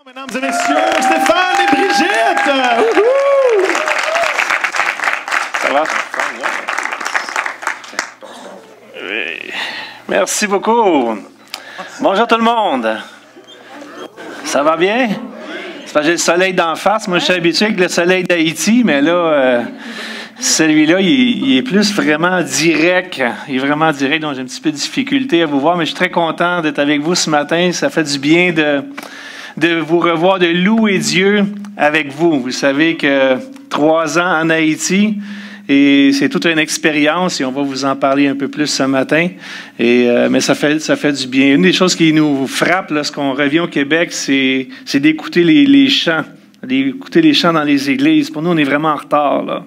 Mesdames et messieurs, Stéphane et Brigitte! Wouhou! Ça va? Oui. Merci beaucoup. Bonjour tout le monde. Ça va bien? C'est parce que j'ai le soleil d'en face. Moi, je suis habitué avec le soleil d'Haïti, mais là, celui-là, il est plus vraiment direct. Il est vraiment direct, donc j'ai un petit peu de difficulté à vous voir, mais je suis très content d'être avec vous ce matin. Ça fait du bien de vous revoir, de louer Dieu avec vous. Vous savez que 3 ans en Haïti, et c'est toute une expérience, et on va vous en parler un peu plus ce matin. Mais ça fait du bien. Une des choses qui nous frappe lorsqu'on revient au Québec, c'est d'écouter les chants. D'écouter les chants dans les églises. Pour nous, on est vraiment en retard, là.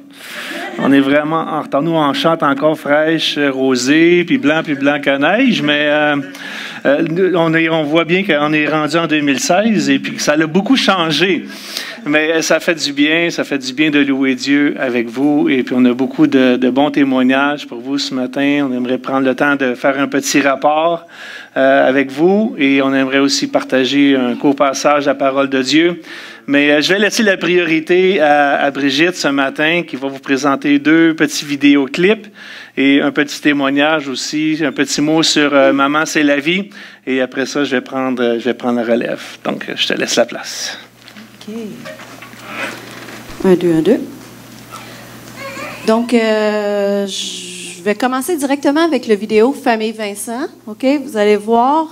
On est vraiment en retard. Nous, on chante encore fraîche, rosée, puis blanc que neige, mais on voit bien qu'on est rendu en 2016 et puis que ça a beaucoup changé. Mais ça fait du bien de louer Dieu avec vous. Et puis, on a beaucoup de bons témoignages pour vous ce matin. On aimerait prendre le temps de faire un petit rapport avec vous et on aimerait aussi partager un court passage à la parole de Dieu. Mais je vais laisser la priorité à Brigitte ce matin qui va vous présenter 2 petits vidéoclips et un petit témoignage aussi, un petit mot sur Maman, c'est la vie. Et après ça, je vais prendre la relève. Donc, je te laisse la place. OK. 1, 2, 1, 2. Donc, je vais commencer directement avec le vidéo Famille Vincent. OK? Vous allez voir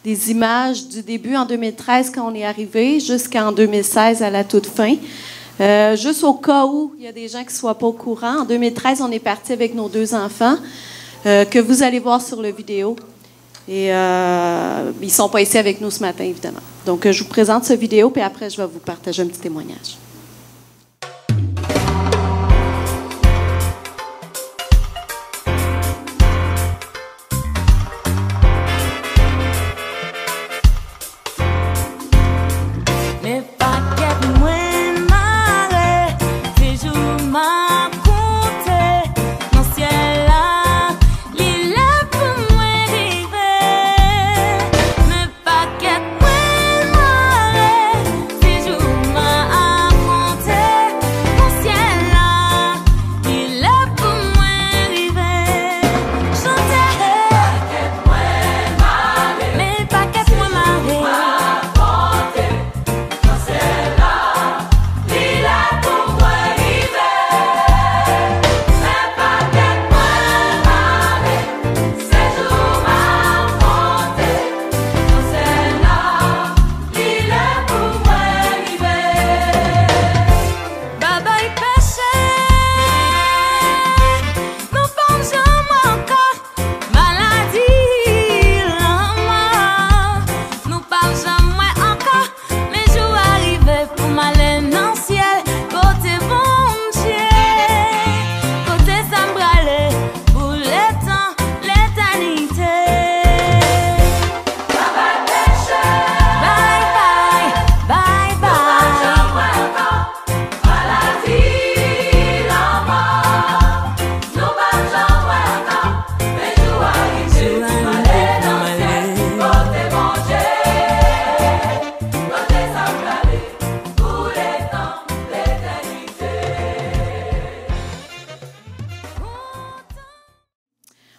des images du début en 2013 quand on est arrivé jusqu'en 2016 à la toute fin. Juste au cas où il y a des gens qui ne soient pas au courant, en 2013, on est parti avec nos 2 enfants que vous allez voir sur la vidéo. Et ils ne sont pas ici avec nous ce matin, évidemment. Donc, je vous présente cette vidéo, puis après, je vais vous partager un petit témoignage.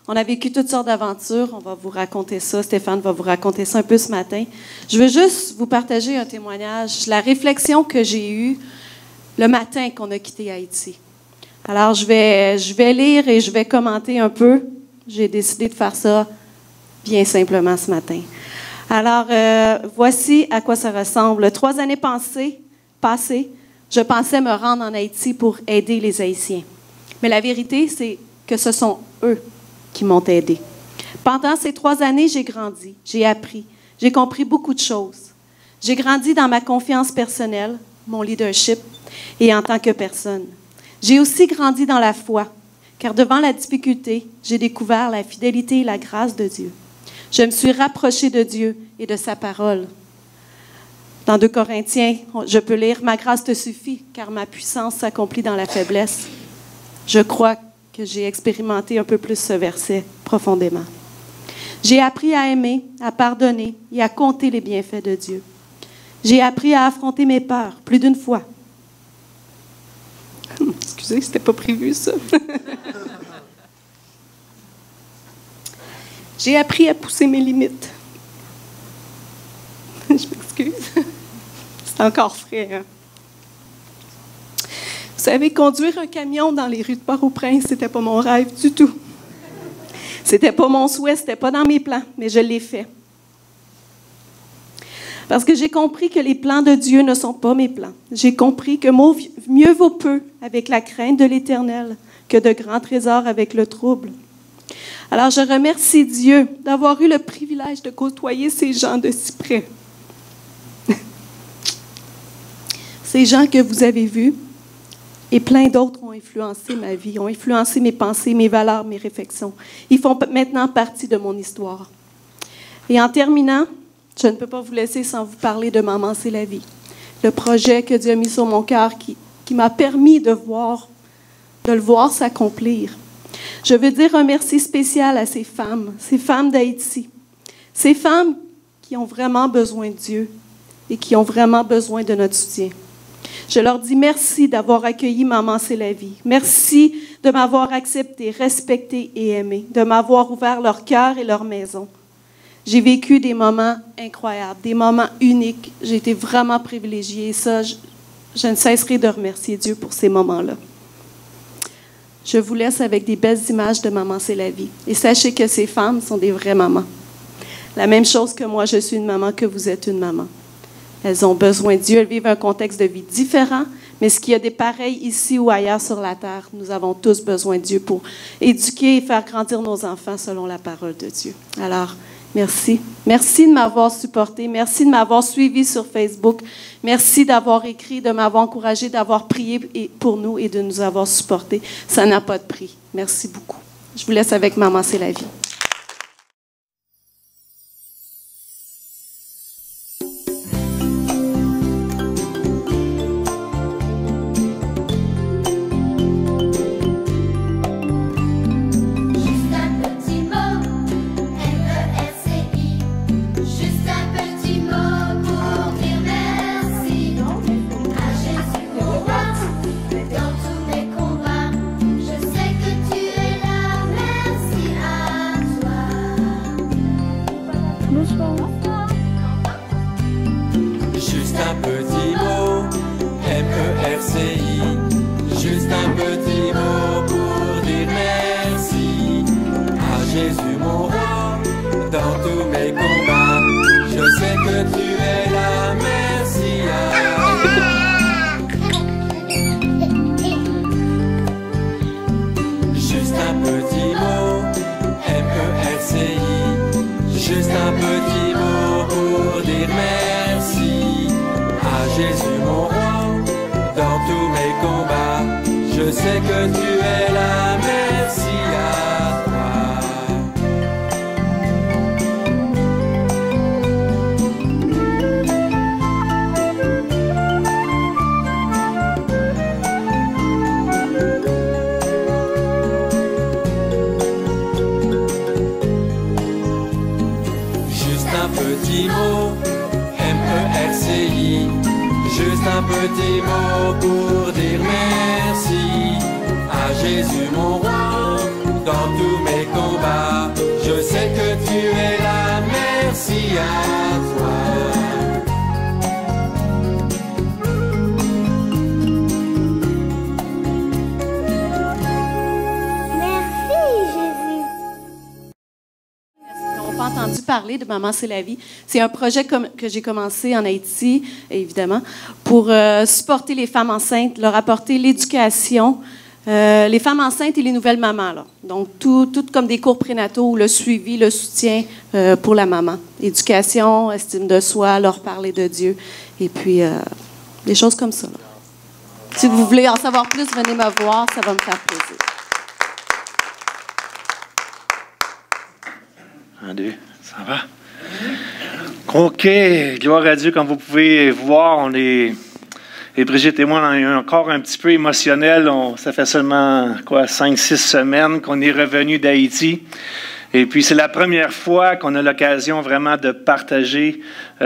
On a vécu toutes sortes d'aventures. On va vous raconter ça. Stéphane va vous raconter ça un peu ce matin. Je veux juste vous partager un témoignage, la réflexion que j'ai eue le matin qu'on a quitté Haïti. Alors, je vais lire et je vais commenter un peu. J'ai décidé de faire ça bien simplement ce matin. Alors, voici à quoi ça ressemble. 3 années passées, je pensais me rendre en Haïti pour aider les Haïtiens. Mais la vérité, c'est que ce sont eux qui m'ont aidé. Pendant ces 3 années, j'ai grandi, j'ai appris, j'ai compris beaucoup de choses. J'ai grandi dans ma confiance personnelle, mon leadership et en tant que personne. J'ai aussi grandi dans la foi, car devant la difficulté, j'ai découvert la fidélité et la grâce de Dieu. Je me suis rapprochée de Dieu et de sa parole. Dans 2 Corinthiens, je peux lire « Ma grâce te suffit, car ma puissance s'accomplit dans la faiblesse ». Je crois que j'ai expérimenté un peu plus ce verset profondément. J'ai appris à aimer, à pardonner et à compter les bienfaits de Dieu. J'ai appris à affronter mes peurs plus d'une fois. Excusez, c'était pas prévu, ça. J'ai appris à pousser mes limites. Je m'excuse. C'est encore frais, hein? Vous savez, conduire un camion dans les rues de Port-au-Prince, c'était pas mon rêve du tout. C'était pas mon souhait, c'était pas dans mes plans, mais je l'ai fait. Parce que j'ai compris que les plans de Dieu ne sont pas mes plans. J'ai compris que mieux vaut peu avec la crainte de l'Éternel que de grands trésors avec le trouble. Alors, je remercie Dieu d'avoir eu le privilège de côtoyer ces gens de si près. Ces gens que vous avez vus, et plein d'autres ont influencé ma vie, ont influencé mes pensées, mes valeurs, mes réflexions. Ils font maintenant partie de mon histoire. Et en terminant, je ne peux pas vous laisser sans vous parler de Maman, c'est la vie. Le projet que Dieu a mis sur mon cœur qui m'a permis de le voir s'accomplir. Je veux dire un merci spécial à ces femmes d'Haïti, ces femmes qui ont vraiment besoin de Dieu et qui ont vraiment besoin de notre soutien. Je leur dis merci d'avoir accueilli Maman, c'est la vie. Merci de m'avoir accepté, respecté et aimé, de m'avoir ouvert leur cœur et leur maison. J'ai vécu des moments incroyables, des moments uniques. J'ai été vraiment privilégiée et ça, je ne cesserai de remercier Dieu pour ces moments-là. Je vous laisse avec des belles images de Maman, c'est la vie. Et sachez que ces femmes sont des vraies mamans. La même chose que moi, je suis une maman, que vous êtes une maman. Elles ont besoin de Dieu, elles vivent un contexte de vie différent, mais ce qu'il y a des pareils ici ou ailleurs sur la terre, nous avons tous besoin de Dieu pour éduquer et faire grandir nos enfants selon la parole de Dieu. Alors, merci. Merci de m'avoir supporté. Merci de m'avoir suivi sur Facebook. Merci d'avoir écrit, de m'avoir encouragé, d'avoir prié pour nous et de nous avoir supportés. Ça n'a pas de prix. Merci beaucoup. Je vous laisse avec Maman, c'est la vie. Juste un petit mot, M-E-R-C-I. Juste un petit mot pour dire merci à Jésus mon roi. Dans tous mes combats, je sais que tu es là, merci Juste un petit mot, M-E-R-C-I. Juste un petit mot pour dire merci à Jésus mon roi. Dans tous mes combats, je sais que tu es là, merci à toi. Juste un petit mot, M-E-R-C-I. Juste un petit mot pour dire merci à Jésus mon roi. Dans tous mes combats, je sais que tu es là, merci à toi. Entendu parler de Maman, c'est la vie. C'est un projet que j'ai commencé en Haïti, évidemment, pour supporter les femmes enceintes, leur apporter l'éducation, les femmes enceintes et les nouvelles mamans. Là. Donc, tout comme des cours prénataux, le suivi, le soutien pour la maman. Éducation, estime de soi, leur parler de Dieu, et puis des choses comme ça. Là. Si vous voulez en savoir plus, venez me voir, ça va me faire plaisir. Un, deux, ça va? OK, gloire à Dieu. Comme vous pouvez voir, on est... Et Brigitte et moi, on est encore un petit peu émotionnels. Ça fait seulement, 5-6 semaines qu'on est revenu d'Haïti. Et puis, c'est la première fois qu'on a l'occasion vraiment de partager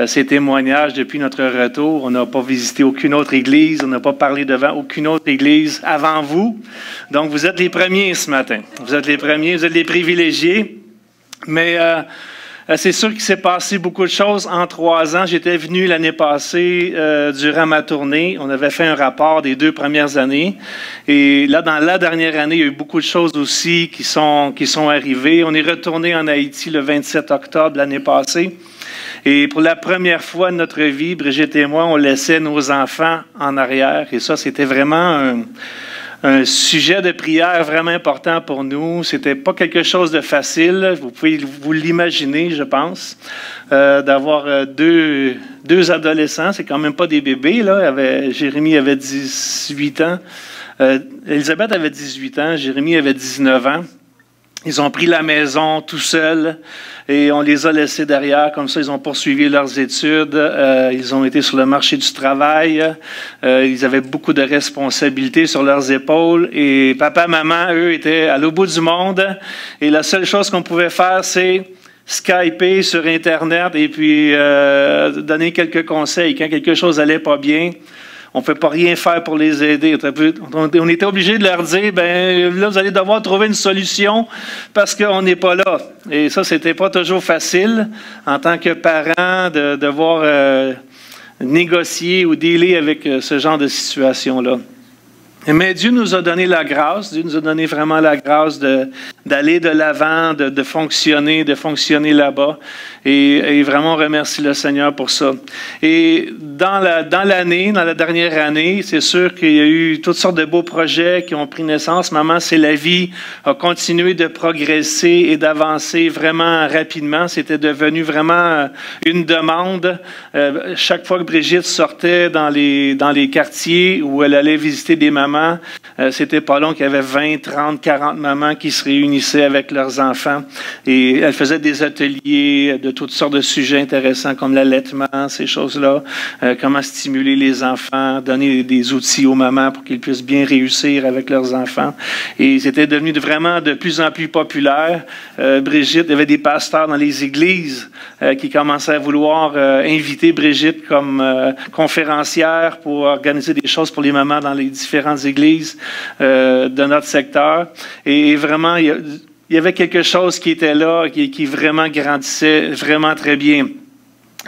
ces témoignages depuis notre retour. On n'a pas visité aucune autre église, on n'a pas parlé devant aucune autre église avant vous. Donc, vous êtes les premiers ce matin. Vous êtes les premiers, vous êtes les privilégiés. Mais c'est sûr qu'il s'est passé beaucoup de choses en 3 ans. J'étais venu l'année passée durant ma tournée. On avait fait un rapport des 2 premières années. Et là, dans la dernière année, il y a eu beaucoup de choses aussi qui sont arrivées. On est retourné en Haïti le 27 octobre l'année passée. Et pour la première fois de notre vie, Brigitte et moi, on laissait nos enfants en arrière. Et ça, c'était vraiment un sujet de prière vraiment important pour nous. C'était pas quelque chose de facile. Vous pouvez vous l'imaginer, je pense, d'avoir deux adolescents. C'est quand même pas des bébés, là. Jérémie avait 18 ans. Elisabeth avait 18 ans. Jérémie avait 19 ans. Ils ont pris la maison tout seuls et on les a laissés derrière. Comme ça, ils ont poursuivi leurs études. Ils ont été sur le marché du travail. Ils avaient beaucoup de responsabilités sur leurs épaules. Et papa, maman, eux, étaient à l'autre bout du monde. Et la seule chose qu'on pouvait faire, c'est skyper sur Internet et puis donner quelques conseils. Quand quelque chose allait pas bien, on ne peut pas rien faire pour les aider. On était obligé de leur dire, ben là, vous allez devoir trouver une solution parce qu'on n'est pas là. Et ça, c'était pas toujours facile en tant que parent de devoir négocier ou dealer avec ce genre de situation-là. Mais Dieu nous a donné la grâce, Dieu nous a donné vraiment la grâce d'aller de l'avant, de fonctionner là-bas. Et vraiment, on remercie le Seigneur pour ça. Et dans la dernière année, c'est sûr qu'il y a eu toutes sortes de beaux projets qui ont pris naissance. Maman, c'est la vie, a continué de progresser et d'avancer vraiment rapidement. C'était devenu vraiment une demande. Chaque fois que Brigitte sortait dans les quartiers où elle allait visiter des mamans, c'était pas long qu'il y avait 20, 30, 40 mamans qui se réunissaient avec leurs enfants. Et elle faisait des ateliers de toutes sortes de sujets intéressants comme l'allaitement, ces choses-là, comment stimuler les enfants, donner des outils aux mamans pour qu'ils puissent bien réussir avec leurs enfants. Et c'était devenu vraiment de plus en plus populaire. Brigitte, il y avait des pasteurs dans les églises qui commençaient à vouloir inviter Brigitte comme conférencière pour organiser des choses pour les mamans dans les différentes églises de notre secteur. Et vraiment, il y avait quelque chose qui était là, qui vraiment grandissait vraiment très bien.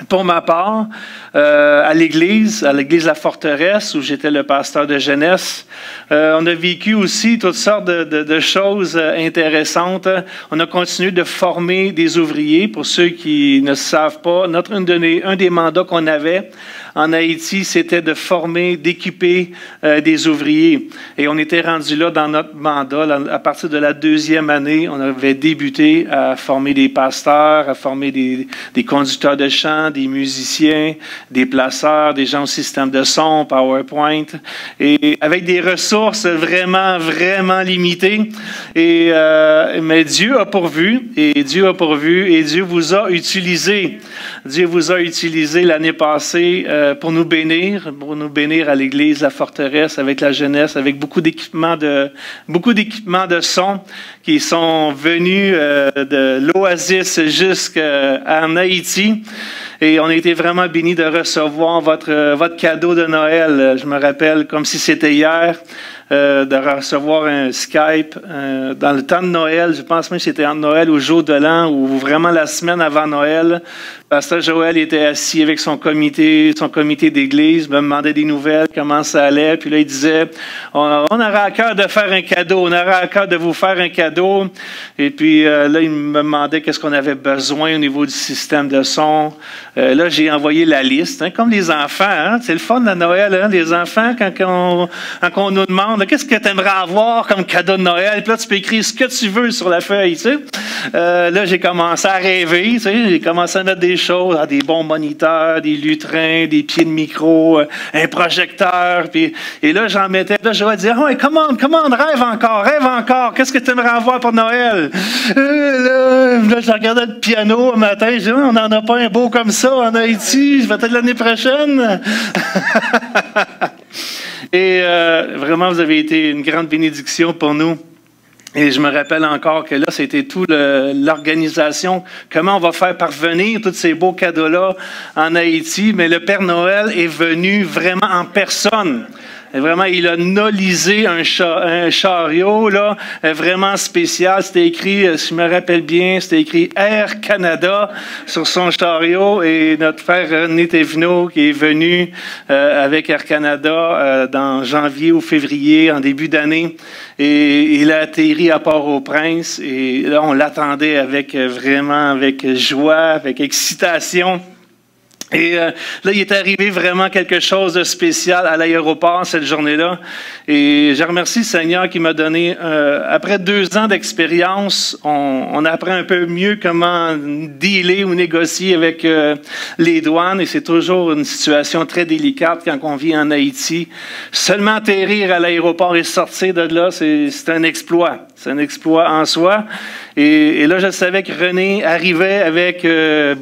Pour ma part, à l'église La Forteresse, où j'étais le pasteur de jeunesse, on a vécu aussi toutes sortes de choses intéressantes. On a continué de former des ouvriers. Pour ceux qui ne savent pas, un des mandats qu'on avait en Haïti, c'était de former, d'équiper des ouvriers. Et on était rendu là dans notre mandat. À partir de la 2e année, on avait débuté à former des pasteurs, à former des conducteurs de chant, des musiciens, des placeurs, des gens au système de son, PowerPoint, et avec des ressources vraiment, vraiment limitées. Mais Dieu a pourvu, et Dieu vous a utilisé. Dieu vous a utilisé l'année passée pour nous bénir à l'église La Forteresse, avec la jeunesse, avec beaucoup d'équipements de son qui sont venus de l'Oasis jusqu'en Haïti. Et on a été vraiment bénis de recevoir votre cadeau de Noël. Je me rappelle comme si c'était hier, de recevoir un Skype dans le temps de Noël. Je pense même que c'était en Noël ou jour de l'an, ou vraiment la semaine avant Noël. Pasteur Joël était assis avec son comité d'église, me demandait des nouvelles, comment ça allait. Puis là, il disait, on aura à cœur de faire un cadeau, on aura à cœur de vous faire un cadeau. Et puis là, il me demandait qu'est-ce qu'on avait besoin au niveau du système de son. Là, j'ai envoyé la liste, comme les enfants. Hein? C'est le fun de Noël, hein? Les enfants, quand on nous demande, qu'est-ce que tu aimerais avoir comme cadeau de Noël? Puis là, tu peux écrire ce que tu veux sur la feuille, tu sais. Là, j'ai commencé à rêver, tu sais. J'ai commencé à mettre des choses, des bons moniteurs, des lutrins, des pieds de micro, un projecteur. Et là, j'en mettais. Là, je vais dire, oh, commande, rêve encore. Qu'est-ce que tu aimerais avoir pour Noël? Là, je regardais le piano un matin. Je dis, on n'en a pas un beau comme ça en Haïti. Peut-être l'année prochaine. Et vraiment, vous avez été une grande bénédiction pour nous. Et je me rappelle encore que là, c'était tout l'organisation. Comment on va faire parvenir tous ces beaux cadeaux-là en Haïti? Mais le Père Noël est venu vraiment en personne. Et vraiment, il a nolisé un chariot là, vraiment spécial. C'était écrit, si je me rappelle bien, c'était écrit Air Canada sur son chariot. Et notre frère René Thévenot qui est venu avec Air Canada dans janvier ou février, en début d'année. Et il a atterri à Port-au-Prince. Et là, on l'attendait avec joie, avec excitation. Et là, il est arrivé vraiment quelque chose de spécial à l'aéroport cette journée-là. Et je remercie le Seigneur qui m'a donné, après 2 ans d'expérience, on apprend un peu mieux comment dealer ou négocier avec les douanes. Et c'est toujours une situation très délicate quand on vit en Haïti. Seulement atterrir à l'aéroport et sortir de là, c'est un exploit. C'est un exploit en soi. Et là, je savais que René arrivait avec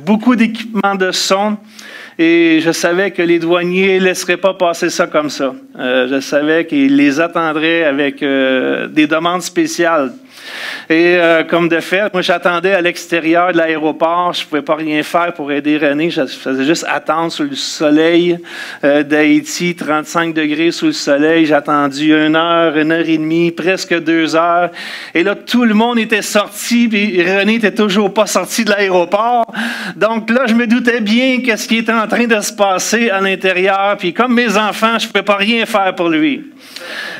beaucoup d'équipements de son. Et je savais que les douaniers ne laisseraient pas passer ça comme ça. Je savais qu'ils les attendraient avec des demandes spéciales. Et comme de fait, moi j'attendais à l'extérieur de l'aéroport. Je ne pouvais pas rien faire pour aider René. Je faisais juste attendre sous le soleil d'Haïti, 35 degrés sous le soleil. J'ai attendu 1 heure, 1 heure et demie, presque 2 heures. Et là, tout le monde était sorti, puis René n'était toujours pas sorti de l'aéroport. Donc là, je me doutais bien qu'est-ce qui était en train de se passer à l'intérieur. Puis comme mes enfants, je ne pouvais pas rien faire pour lui.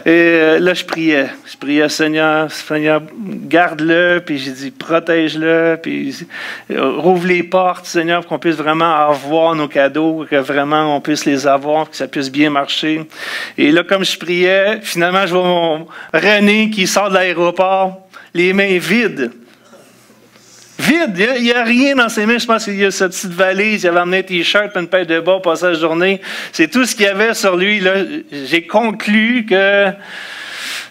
Et là, je priais. Je priais, Seigneur, garde-le, puis j'ai dit, protège-le, puis rouvre les portes, Seigneur, pour qu'on puisse vraiment avoir nos cadeaux, que vraiment on puisse les avoir, que ça puisse bien marcher. Et là, comme je priais, finalement, je vois mon René qui sort de l'aéroport, les mains vides. Vide, il n'y a rien dans ses mains. Je pense qu'il y a cette petite valise, il avait amené un t-shirt, une paire de bas, passer la journée. C'est tout ce qu'il y avait sur lui. Là, j'ai conclu que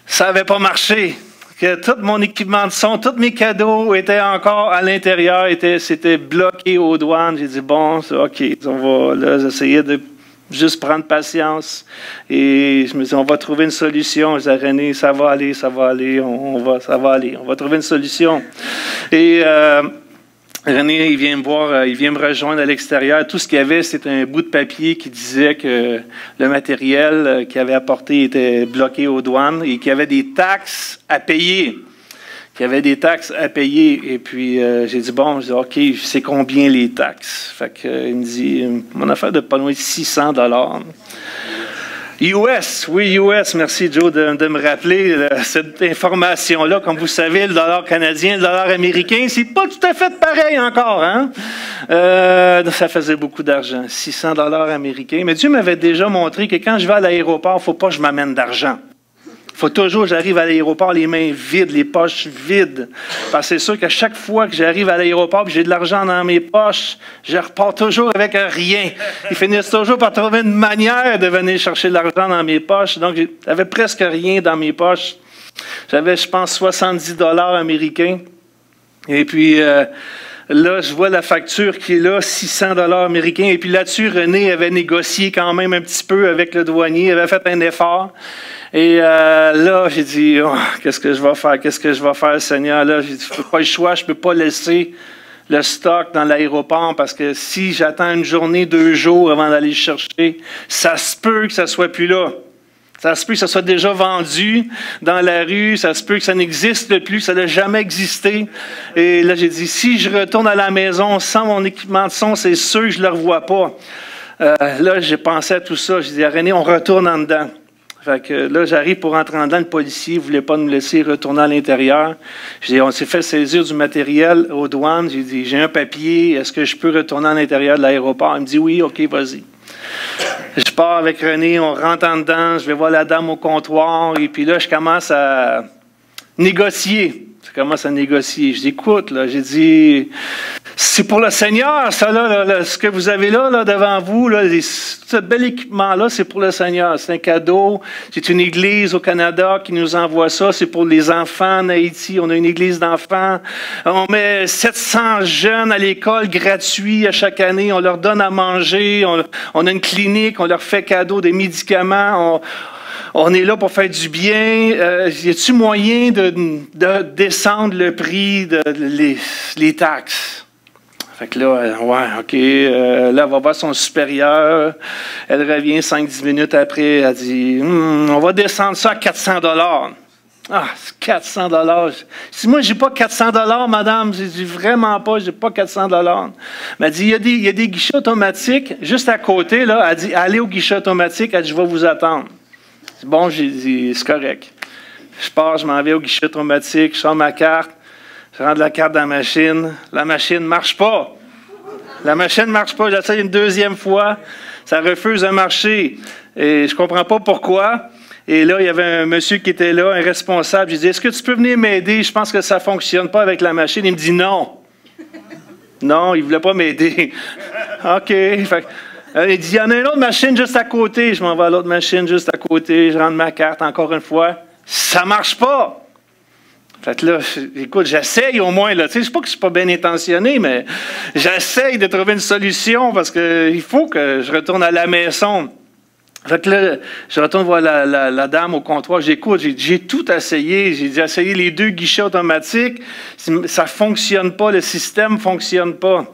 ça n'avait pas marché. Que tout mon équipement de son, tous mes cadeaux étaient encore à l'intérieur, c'était bloqué aux douanes. J'ai dit, bon, OK, on va là, essayer de juste prendre patience. Et je me dis, on va trouver une solution. Je dis à René, ça va aller, ça va aller, ça va aller. On va trouver une solution. Et René, il vient me voir, il vient me rejoindre à l'extérieur. Tout ce qu'il y avait, c'était un bout de papier qui disait que le matériel qu'il avait apporté était bloqué aux douanes et qu'il y avait des taxes à payer. Il y avait des taxes à payer. Et puis, j'ai dit, bon, je dis, OK, c'est combien les taxes? Fait que, il me dit, mon affaire de pas loin de $600. US, oui, US, merci Joe de me rappeler cette information-là. Comme vous savez, le dollar canadien, le dollar américain, c'est pas tout à fait pareil encore, hein? Ça faisait beaucoup d'argent, $600 américains. Mais Dieu m'avait déjà montré que quand je vais à l'aéroport, il ne faut pas que je m'amène d'argent. Il faut toujours que j'arrive à l'aéroport les mains vides, les poches vides. Parce que c'est sûr qu'à chaque fois que j'arrive à l'aéroport et j'ai de l'argent dans mes poches, je repars toujours avec rien. Ils finissent toujours par trouver une manière de venir chercher de l'argent dans mes poches. Donc, j'avais presque rien dans mes poches. J'avais, je pense, $70 américains. Et puis, là, je vois la facture qui est là, $600 américains. Et puis là-dessus, René avait négocié quand même un petit peu avec le douanier. Il avait fait un effort. Et là, j'ai dit, oh, qu'est-ce que je vais faire? Qu'est-ce que je vais faire, Seigneur? Là, j'ai dit, je ne peux pas le choix, je ne peux pas laisser le stock dans l'aéroport parce que si j'attends 1 journée, 2 jours avant d'aller le chercher, ça se peut que ça ne soit plus là. Ça se peut que ça soit déjà vendu dans la rue, ça se peut que ça n'existe plus, ça n'a jamais existé. Et là, j'ai dit, si je retourne à la maison sans mon équipement de son, c'est sûr que je ne le revois pas. Là, j'ai pensé à tout ça. J'ai dit à René, on retourne en dedans. Fait que là, j'arrive pour entrer en dedans. Le policier ne voulait pas nous laisser retourner à l'intérieur. J'ai dit, on s'est fait saisir du matériel aux douanes. J'ai dit, j'ai un papier. Est-ce que je peux retourner à l'intérieur de l'aéroport? Il me dit, oui, OK, vas-y. Je pars avec René, on rentre en dedans. Je vais voir la dame au comptoir. Et puis là, je commence à négocier. Je commence à négocier. Je dis, écoute, là, j'ai dit, c'est pour le Seigneur, ça, là, ce que vous avez là devant vous, là, ce bel équipement-là, c'est pour le Seigneur. C'est un cadeau. C'est une église au Canada qui nous envoie ça. C'est pour les enfants en Haïti. On a une église d'enfants. On met 700 jeunes à l'école gratuit à chaque année. On leur donne à manger. On a une clinique. On leur fait cadeau des médicaments. On est là pour faire du bien. Y a-t-il moyen de descendre le prix les taxes? Fait que là, ouais, OK. Là, elle va voir son supérieur. Elle revient 5-10 minutes après. Elle dit, on va descendre ça à 400 $. Ah, 400 $. Si moi, j'ai pas 400 $, madame, j'ai dit vraiment pas, j'ai pas 400 $. Mais elle dit, il y a des guichets automatiques juste à côté, là. Elle dit, allez au guichet automatique, elle dit, je vais vous attendre. Bon, j'ai dit, c'est correct. Je pars, je m'en vais au guichet automatique, je sors ma carte, je rentre la carte dans la machine ne marche pas. La machine ne marche pas, j'essaie une deuxième fois, ça refuse de marcher. Et je comprends pas pourquoi. Et là, il y avait un monsieur qui était là, un responsable. J'ai dit, est-ce que tu peux venir m'aider? Je pense que ça ne fonctionne pas avec la machine. Il me dit non. Non, il ne voulait pas m'aider. OK. Il dit, il y en a une autre machine juste à côté. Je m'en vais à l'autre machine juste à côté. Je rentre ma carte encore une fois. Ça ne marche pas. Fait que là, écoute, j'essaye au moins. Là. Tu sais, je ne sais pas que je ne suis pas bien intentionné, mais j'essaye de trouver une solution parce qu'il faut que je retourne à la maison. Fait que là, je retourne voir la dame au comptoir. J'écoute, j'ai tout essayé. J'ai essayé les 2 guichets automatiques. Ça ne fonctionne pas, le système ne fonctionne pas.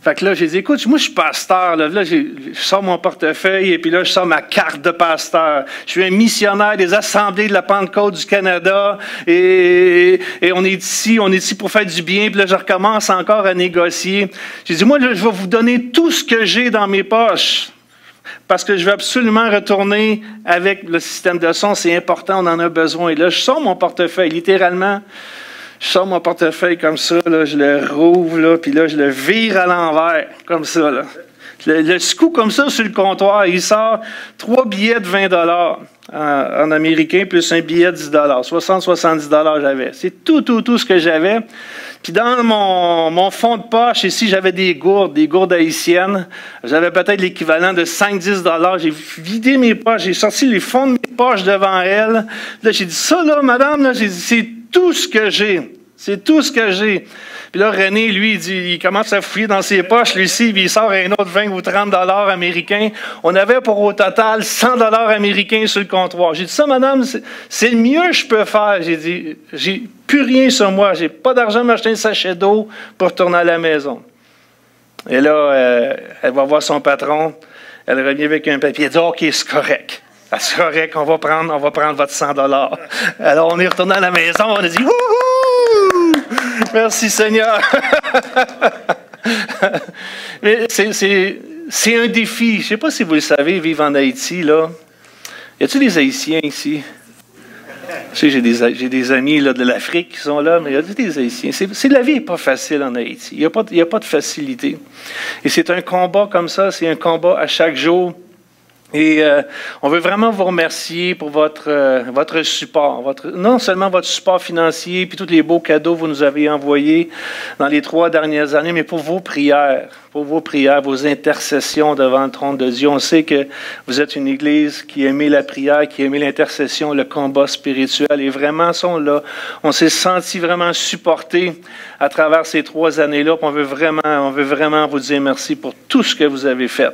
Fait que là, j'ai dit, écoute, moi, je suis pasteur. Là, je sors mon portefeuille et puis là, je sors ma carte de pasteur. Je suis un missionnaire des Assemblées de la Pentecôte du Canada et on est ici pour faire du bien. Puis là, je recommence encore à négocier. J'ai dit, moi, là, je vais vous donner tout ce que j'ai dans mes poches. Parce que je veux absolument retourner avec le système de son. C'est important, on en a besoin. Et là, je sors mon portefeuille, littéralement. Je sors mon portefeuille comme ça, là, je le rouvre, là, puis là, je le vire à l'envers, comme ça. Là. Je le secoue comme ça sur le comptoir. Il sort 3 billets de 20 $ en américain, plus un billet de 10 $. 70 $ j'avais. C'est tout ce que j'avais. Puis dans mon fond de poche, ici, j'avais des gourdes haïtiennes. J'avais peut-être l'équivalent de 5-10 $. J'ai vidé mes poches, j'ai sorti les fonds de mes poches devant elle. Là, j'ai dit, ça là, madame, là, j'ai dit, c'est tout ce que j'ai. C'est tout ce que j'ai. Puis là, René, lui, il commence à fouiller dans ses poches. Lui-ci, il sort un autre 20 ou 30 $ américains. On avait pour au total 100 $ américains sur le comptoir. J'ai dit, ça, madame, c'est le mieux que je peux faire. J'ai dit, j'ai plus rien sur moi. J'ai pas d'argent pour m'acheter un sachet d'eau pour retourner à la maison. Et là, elle va voir son patron. Elle revient avec un papier. Elle dit, OK, c'est correct. Ah, c'est correct, on va prendre votre 100 $. Alors, on est retourné à la maison. On a dit, wouhou! Merci Seigneur. Mais c'est un défi. Je ne sais pas si vous le savez, vivre en Haïti, là. Y a-t-il des Haïtiens ici? Je sais, j'ai des amis là, de l'Afrique qui sont là, mais y a des Haïtiens. La vie n'est pas facile en Haïti. Il n'y a pas de facilité. Et c'est un combat comme ça, c'est un combat à chaque jour. Et on veut vraiment vous remercier pour votre support, non seulement votre support financier, puis tous les beaux cadeaux que vous nous avez envoyés dans les 3 dernières années, mais pour vos prières, vos intercessions devant le trône de Dieu. On sait que vous êtes une Église qui aimait la prière, qui aimait l'intercession, le combat spirituel, et vraiment, on s'est senti vraiment supporté à travers ces 3 années-là. On veut vraiment vous dire merci pour tout ce que vous avez fait.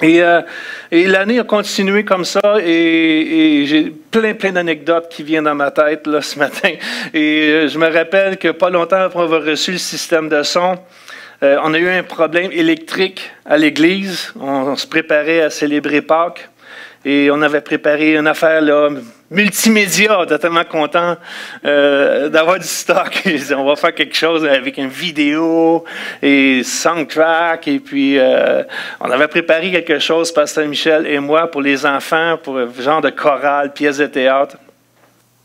Et l'année a continué comme ça, et j'ai plein d'anecdotes qui viennent dans ma tête là, ce matin. Et je me rappelle que pas longtemps après avoir reçu le système de son, on a eu un problème électrique à l'église. On se préparait à célébrer Pâques. Et on avait préparé une affaire là, multimédia. On était tellement content d'avoir du stock. On va faire quelque chose avec une vidéo et soundtrack. Et puis, on avait préparé quelque chose, Pasteur Michel et moi, pour les enfants, pour un genre de chorale, pièce de théâtre.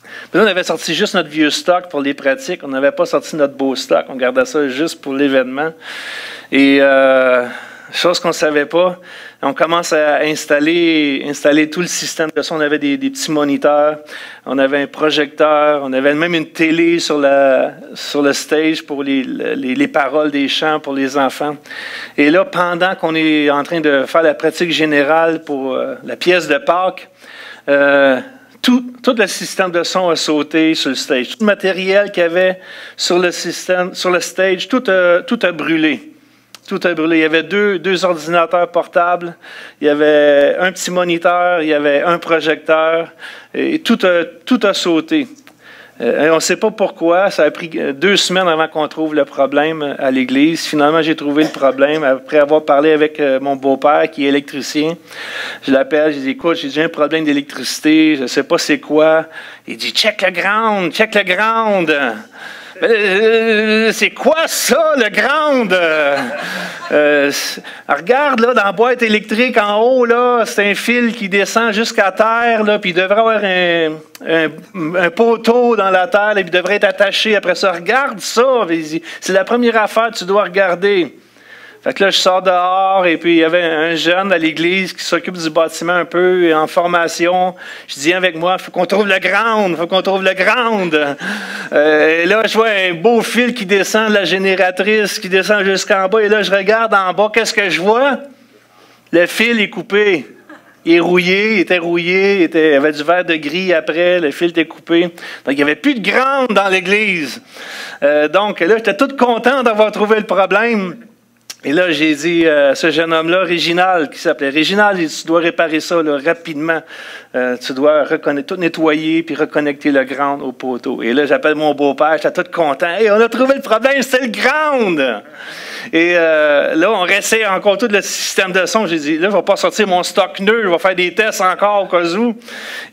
Puis là, on avait sorti juste notre vieux stock pour les pratiques. On n'avait pas sorti notre beau stock. On gardait ça juste pour l'événement. Et chose qu'on ne savait pas, on commence à installer tout le système de son. On avait des petits moniteurs, on avait un projecteur, on avait même une télé sur le stage pour les paroles des chants pour les enfants. Et là, pendant qu'on est en train de faire la pratique générale pour la pièce de Pâques, tout le système de son a sauté sur le stage. Tout le matériel qu'il y avait sur le stage, tout a brûlé. Tout a brûlé. Il y avait deux ordinateurs portables, il y avait un petit moniteur, il y avait un projecteur, et tout a sauté. On ne sait pas pourquoi. Ça a pris 2 semaines avant qu'on trouve le problème à l'église. Finalement, j'ai trouvé le problème après avoir parlé avec mon beau-père qui est électricien. Je l'appelle, je dis, écoute, j'ai un problème d'électricité, je ne sais pas c'est quoi. Il dit, check le ground. C'est quoi ça, le ground? Regarde, là, dans la boîte électrique en haut, là, c'est un fil qui descend jusqu'à terre, là, puis il devrait avoir un poteau dans la terre, et puis il devrait être attaché après ça. Regarde ça! C'est la première affaire que tu dois regarder. Fait que là, je sors dehors, et puis il y avait un jeune à l'église qui s'occupe du bâtiment un peu, en formation. Je dis, viens avec moi, il faut qu'on trouve le ground. Et là, je vois un beau fil qui descend de la génératrice, qui descend jusqu'en bas, et là, je regarde en bas, qu'est-ce que je vois? Le fil est coupé. Il est rouillé, il était rouillé, il y avait du verre de gris après, le fil était coupé. Donc, il n'y avait plus de ground dans l'église. Donc, là, j'étais tout content d'avoir trouvé le problème. Et là, j'ai dit à ce jeune homme-là, Réginald, qui s'appelait Réginald, tu dois réparer ça là, rapidement. Tu dois tout nettoyer puis reconnecter le ground au poteau. Et là, j'appelle mon beau-père, j'étais tout content. Hey, on a trouvé le problème, c'était le ground! Et là, on réessaye encore tout le système de son. J'ai dit, là, je ne vais pas sortir mon stock nœud, je vais faire des tests encore au cas où.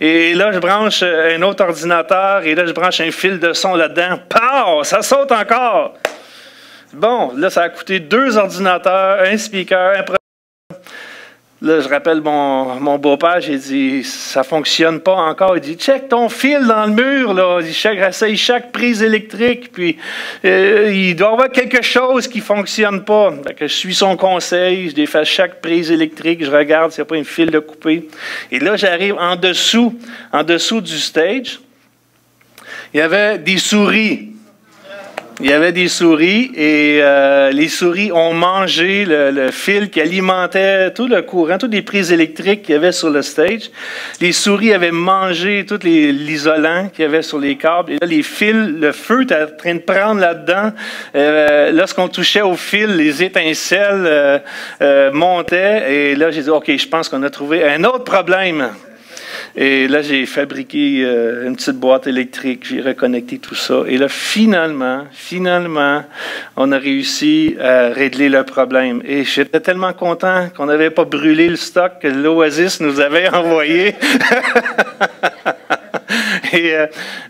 Et là, je branche un autre ordinateur et là, je branche un fil de son là-dedans. Pow! Ça saute encore! Bon, là, ça a coûté 2 ordinateurs, un speaker, un projecteur. Là, je rappelle mon beau-père, j'ai dit, ça ne fonctionne pas encore. Il dit, check ton fil dans le mur, là. Il essaye chaque prise électrique, puis il doit y avoir quelque chose qui ne fonctionne pas. Fait que je suis son conseil, je défais chaque prise électrique, je regarde s'il n'y a pas un fil de coupé. Et là, j'arrive en dessous du stage. Il y avait des souris. Il y avait des souris et les souris ont mangé le fil qui alimentait tout le courant, toutes les prises électriques qu'il y avait sur le stage. Les souris avaient mangé tout l'isolant qu'il y avait sur les câbles. Et là, les fils, le feu était en train de prendre là-dedans. Lorsqu'on touchait au fil, les étincelles montaient. Et là, j'ai dit, OK, je pense qu'on a trouvé un autre problème. Et là, j'ai fabriqué une petite boîte électrique, j'ai reconnecté tout ça. Et là, finalement, on a réussi à régler le problème. Et j'étais tellement content qu'on n'avait pas brûlé le stock que l'Oasis nous avait envoyé.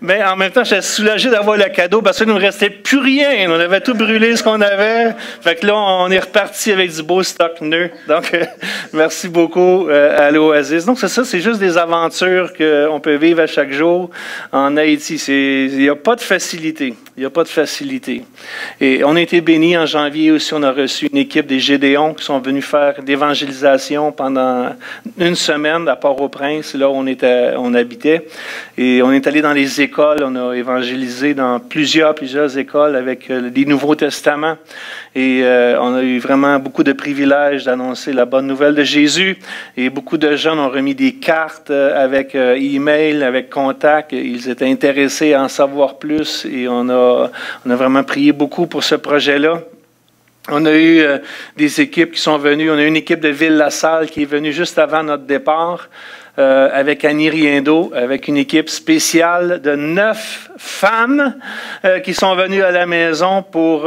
Mais en même temps, j'étais soulagé d'avoir le cadeau parce qu'il ne nous restait plus rien. On avait tout brûlé ce qu'on avait. Fait que là, on est reparti avec du beau stock neuf. Donc, merci beaucoup à l'Oasis. Donc, c'est ça, c'est juste des aventures qu'on peut vivre à chaque jour en Haïti. Il n'y a pas de facilité. Il n'y a pas de facilité. Et on a été bénis en janvier aussi. On a reçu une équipe des Gédéons qui sont venus faire d'évangélisation pendant 1 semaine à Port-au-Prince, là où on habitait. Et on est allé dans les écoles, on a évangélisé dans plusieurs écoles avec des Nouveaux Testaments. Et on a eu vraiment beaucoup de privilèges d'annoncer la bonne nouvelle de Jésus. Et beaucoup de jeunes ont remis des cartes avec email, avec contact. Ils étaient intéressés à en savoir plus. Et on a vraiment prié beaucoup pour ce projet-là. On a eu des équipes qui sont venues. On a eu une équipe de Ville-la-Salle qui est venue juste avant notre départ. Avec Annie Riendo, avec une équipe spéciale de 9 femmes qui sont venues à la maison pour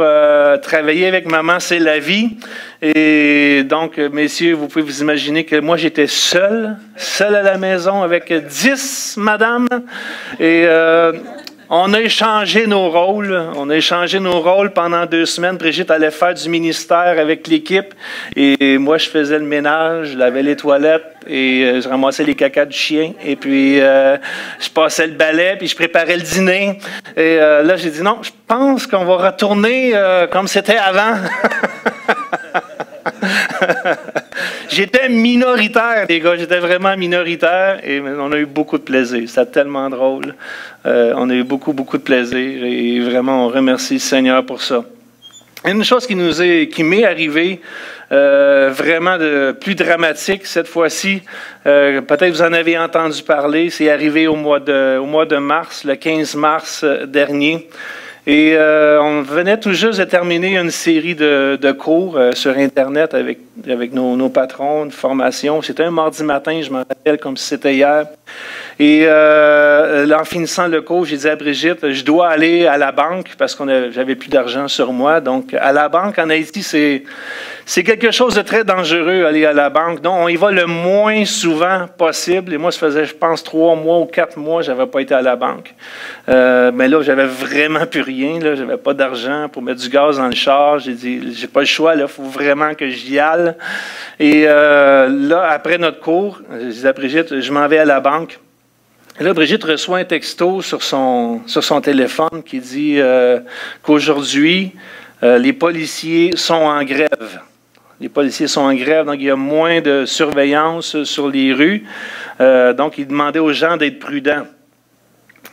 travailler avec Maman, c'est la vie. Et donc, messieurs, vous pouvez vous imaginer que moi, j'étais seul à la maison avec 10 madames. Et on a échangé nos rôles. On a échangé nos rôles pendant 2 semaines. Brigitte allait faire du ministère avec l'équipe. Et moi, je faisais le ménage, je lavais les toilettes et je ramassais les cacas du chien. Et puis, je passais le balai, puis je préparais le dîner. Et là, j'ai dit non, je pense qu'on va retourner comme c'était avant. J'étais minoritaire, les gars. J'étais vraiment minoritaire et on a eu beaucoup de plaisir. C'était tellement drôle. On a eu beaucoup de plaisir et vraiment, on remercie le Seigneur pour ça. Une chose qui m'est arrivée vraiment de plus dramatique cette fois-ci, peut-être vous en avez entendu parler, c'est arrivé au mois de mars, le 15 mars dernier. Et on venait tout juste de terminer une série de cours sur Internet avec nos patrons, une formation. C'était un mardi matin, je m'en rappelle comme si c'était hier. Et là, en finissant le cours, j'ai dit à Brigitte, je dois aller à la banque parce que j'avais plus d'argent sur moi. Donc, à la banque en Haïti, c'est quelque chose de très dangereux, aller à la banque. Donc, on y va le moins souvent possible. Et moi, ça faisait, je pense, 3 mois ou 4 mois, je n'avais pas été à la banque. Mais là, j'avais vraiment plus rien. Je n'avais pas d'argent pour mettre du gaz dans le char. J'ai dit, j'ai pas le choix, il faut vraiment que j'y aille. Et là, après notre cours, je disais à Brigitte, je m'en vais à la banque. Et là, Brigitte reçoit un texto sur son téléphone qui dit qu'aujourd'hui, les policiers sont en grève. Les policiers sont en grève, donc il y a moins de surveillance sur les rues. Donc, il demandait aux gens d'être prudents.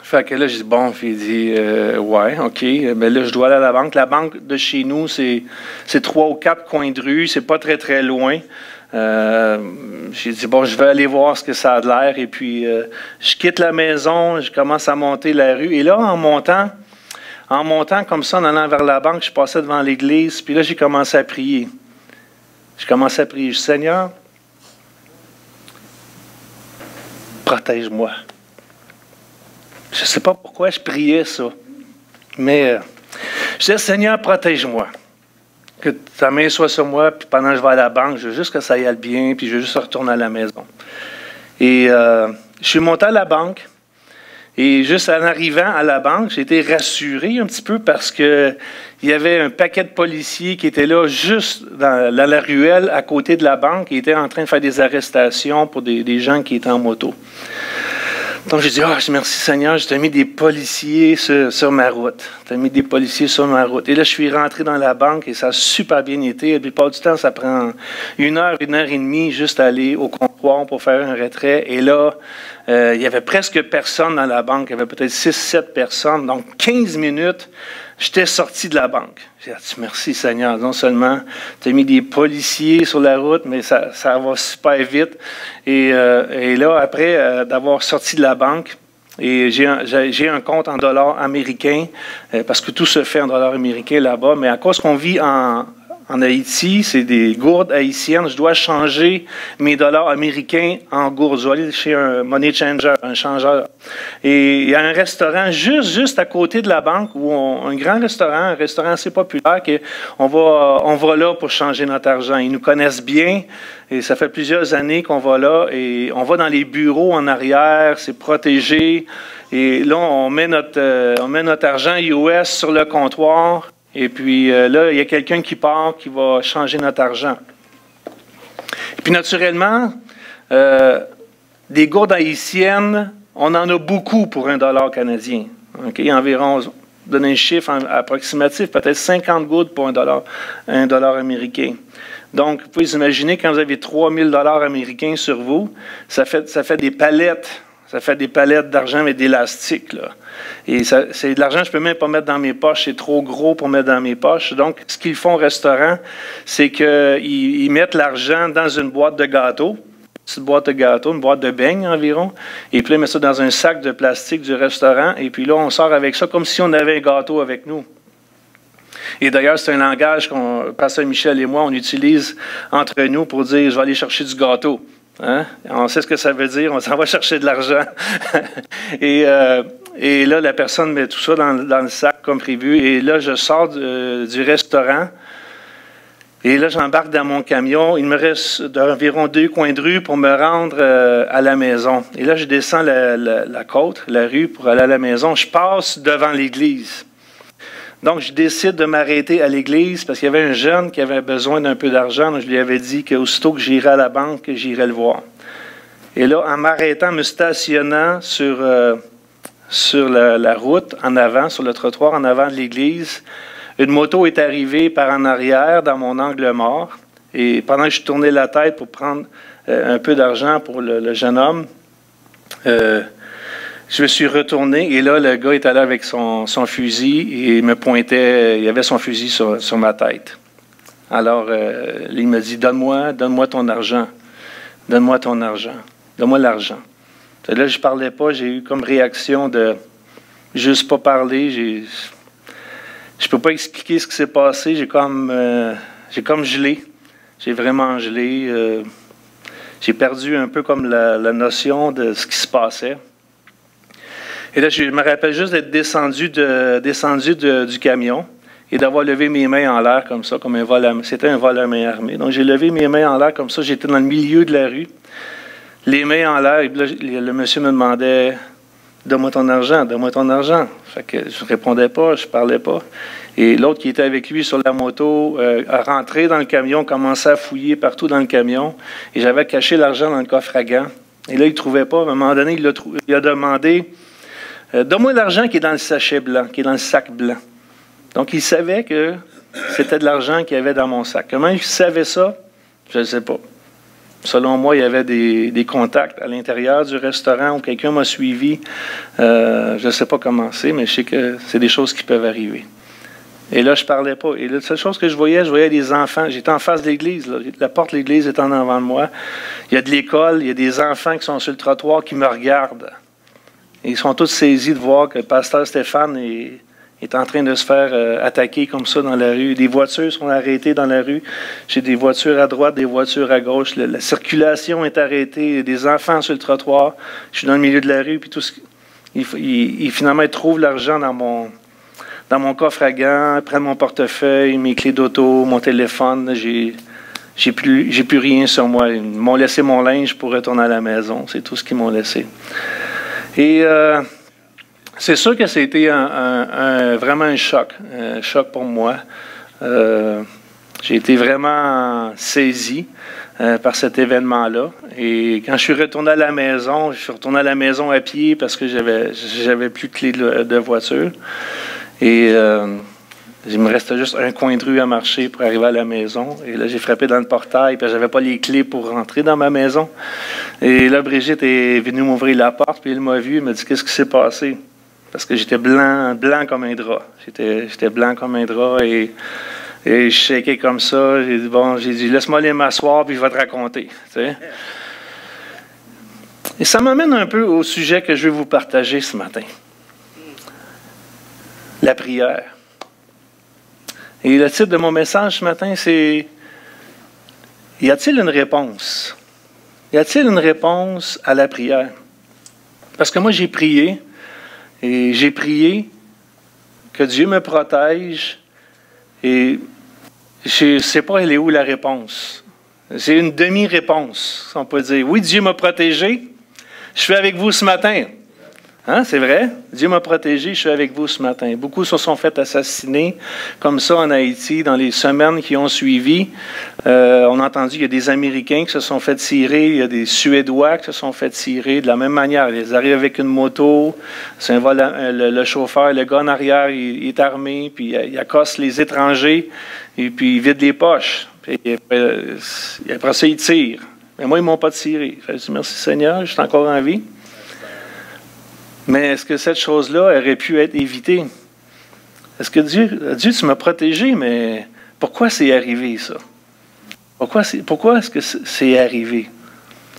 Fait que là, j'ai dit, bon, puis il dit, ouais, OK, mais là, je dois aller à la banque. La banque de chez nous, c'est 3 ou 4 coins de rue, c'est pas très, très loin. J'ai dit, bon, je vais aller voir ce que ça a de l'air. Et puis, je quitte la maison, je commence à monter la rue. Et là, en montant comme ça, en allant vers la banque, je passais devant l'église. Puis là, j'ai commencé à prier. Je commençais à prier, Seigneur, protège-moi. Je ne sais pas pourquoi je priais ça, mais je disais, Seigneur, protège-moi. Que ta main soit sur moi, puis pendant que je vais à la banque, je veux juste que ça y aille bien, puis je veux juste retourner à la maison. Et je suis monté à la banque, et juste en arrivant à la banque, j'ai été rassuré un petit peu parce que il y avait un paquet de policiers qui étaient là juste dans la ruelle à côté de la banque, qui étaient en train de faire des arrestations pour des gens qui étaient en moto. Donc, j'ai dit, merci Seigneur, je t'ai mis des policiers sur ma route. Tu as mis des policiers sur ma route. Et là, je suis rentré dans la banque et ça a super bien été. Et puis, pas du temps, ça prend 1 heure et demie juste à aller au comptoir pour faire un retrait. Et là, il y avait presque personne dans la banque. Il y avait peut-être 6-7 personnes. Donc, 15 minutes, j'étais sorti de la banque. J'ai dit, merci Seigneur, non seulement tu as mis des policiers sur la route, mais ça va super vite. Et là, après d'avoir sorti de la banque, et j'ai un compte en dollars américains, parce que tout se fait en dollars américains là-bas, mais à cause qu'on vit en Haïti, c'est des gourdes haïtiennes. Je dois changer mes dollars américains en gourdes. Je dois aller chez un money changer, un changeur. Et il y a un restaurant juste à côté de la banque, un grand restaurant, un restaurant assez populaire, on va là pour changer notre argent. Ils nous connaissent bien et ça fait plusieurs années qu'on va là et on va dans les bureaux en arrière, c'est protégé. Et là, on met notre argent US sur le comptoir. Et puis là, il y a quelqu'un qui part, qui va changer notre argent. Et puis naturellement, des gourdes haïtiennes, on en a beaucoup pour $1 canadien. Okay? Environ, donner un chiffre approximatif, peut-être 50 gourdes pour $1 américain. Donc, vous pouvez imaginer, quand vous avez 3000 $ américains sur vous, ça fait des palettes. Ça fait des palettes d'argent avec d'élastique, là. Et c'est de l'argent que je ne peux même pas mettre dans mes poches. C'est trop gros pour mettre dans mes poches. Donc, ce qu'ils font au restaurant, c'est qu'ils mettent l'argent dans une boîte de gâteau. Une petite boîte de gâteau, une boîte de beignes environ. Et puis, ils mettent ça dans un sac de plastique du restaurant. Et puis là, on sort avec ça comme si on avait un gâteau avec nous. Et d'ailleurs, c'est un langage Pasteur Michel et moi, on utilise entre nous pour dire « je vais aller chercher du gâteau ». Hein? On sait ce que ça veut dire, on s'en va chercher de l'argent. Et là, la personne met tout ça dans le sac comme prévu. Et là, je sors du restaurant. Et là, j'embarque dans mon camion. Il me reste environ 2 coins de rue pour me rendre à la maison. Et là, je descends la côte, la rue, pour aller à la maison. Je passe devant l'église. Donc, je décide de m'arrêter à l'église parce qu'il y avait un jeune qui avait besoin d'un peu d'argent. Donc, je lui avais dit qu'aussitôt que j'irais à la banque, j'irais le voir. Et là, en m'arrêtant, me stationnant sur la route en avant, sur le trottoir en avant de l'église, une moto est arrivée par en arrière dans mon angle mort. Et pendant que je tournais la tête pour prendre un peu d'argent pour le jeune homme, je me suis retourné et là, le gars est allé avec son fusil et il me pointait, il avait son fusil sur ma tête. Alors, il me dit, donne-moi ton argent. Donne-moi ton argent. Donne-moi l'argent. Là, je ne parlais pas, j'ai eu comme réaction de juste pas parler. Je peux pas expliquer ce qui s'est passé. J'ai comme gelé. J'ai vraiment gelé. J'ai perdu un peu comme la notion de ce qui se passait. Et là, je me rappelle juste d'être descendu du camion et d'avoir levé mes mains en l'air comme ça, comme un vol à main. C'était un vol à main armée. Donc, j'ai levé mes mains en l'air comme ça. J'étais dans le milieu de la rue, les mains en l'air. Et là, le monsieur me demandait « Donne-moi ton argent, donne-moi ton argent. » Fait que je ne répondais pas, je ne parlais pas. Et l'autre qui était avec lui sur la moto a rentré dans le camion, commençait à fouiller partout dans le camion. Et j'avais caché l'argent dans le coffre à gants. Et là, il ne trouvait pas. À un moment donné, il a demandé « Donne-moi l'argent qui est dans le sachet blanc, qui est dans le sac blanc. » Donc, il savait que c'était de l'argent qu'il y avait dans mon sac. Comment il savait ça? Je ne sais pas. Selon moi, il y avait des contacts à l'intérieur du restaurant où quelqu'un m'a suivi. Je ne sais pas comment c'est, mais je sais que c'est des choses qui peuvent arriver. Et là, je ne parlais pas. Et la seule chose que je voyais des enfants. J'étais en face de l'église. La porte de l'église est en avant de moi. Il y a de l'école, il y a des enfants qui sont sur le trottoir qui me regardent. Et ils sont tous saisis de voir que le pasteur Stéphane est en train de se faire attaquer comme ça dans la rue. Des voitures sont arrêtées dans la rue. J'ai des voitures à droite, des voitures à gauche. La circulation est arrêtée. Des enfants sur le trottoir. Je suis dans le milieu de la rue. Puis finalement, ils trouvent l'argent dans mon coffre à gants. Ils prennent mon portefeuille, mes clés d'auto, mon téléphone. J'ai plus rien sur moi. Ils m'ont laissé mon linge pour retourner à la maison. C'est tout ce qu'ils m'ont laissé. Et c'est sûr que c'était vraiment un choc pour moi. J'ai été vraiment saisi par cet événement-là. Et quand je suis retourné à la maison, à pied parce que j'avais plus de clé de voiture. Et il me restait juste un coin de rue à marcher pour arriver à la maison. Et là, j'ai frappé dans le portail, puis j'avais pas les clés pour rentrer dans ma maison. Et là, Brigitte est venue m'ouvrir la porte, puis elle m'a vu, elle m'a dit « Qu'est-ce qui s'est passé? » Parce que j'étais blanc comme un drap. J'étais blanc comme un drap et je shakais comme ça. J'ai dit « Laisse-moi aller m'asseoir, puis je vais te raconter. » Tu sais? Et ça m'amène un peu au sujet que je vais vous partager ce matin. La prière. Et le titre de mon message ce matin, c'est « Y a-t-il une réponse? Y a-t-il une réponse à la prière? » Parce que moi, j'ai prié, et j'ai prié que Dieu me protège, et je ne sais pas elle est où la réponse. C'est une demi-réponse, on peut dire. Oui, Dieu m'a protégé, je suis avec vous ce matin. Hein, c'est vrai? Dieu m'a protégé, je suis avec vous ce matin. Beaucoup se sont fait assassiner comme ça en Haïti dans les semaines qui ont suivi. On a entendu qu'il y a des Américains qui se sont fait tirer, il y a des Suédois qui se sont fait tirer de la même manière. Ils arrivent avec une moto, c'est le chauffeur, le gars en arrière, il est armé, puis il accoste les étrangers, et puis il vide les poches. Puis après ça, il tire. Mais moi, ils ne m'ont pas tiré. Je dis merci Seigneur, je suis encore en vie. Mais est-ce que cette chose-là aurait pu être évitée? Est-ce que Dieu, tu m'as protégé, mais pourquoi c'est arrivé, ça? Pourquoi est-ce que c'est arrivé?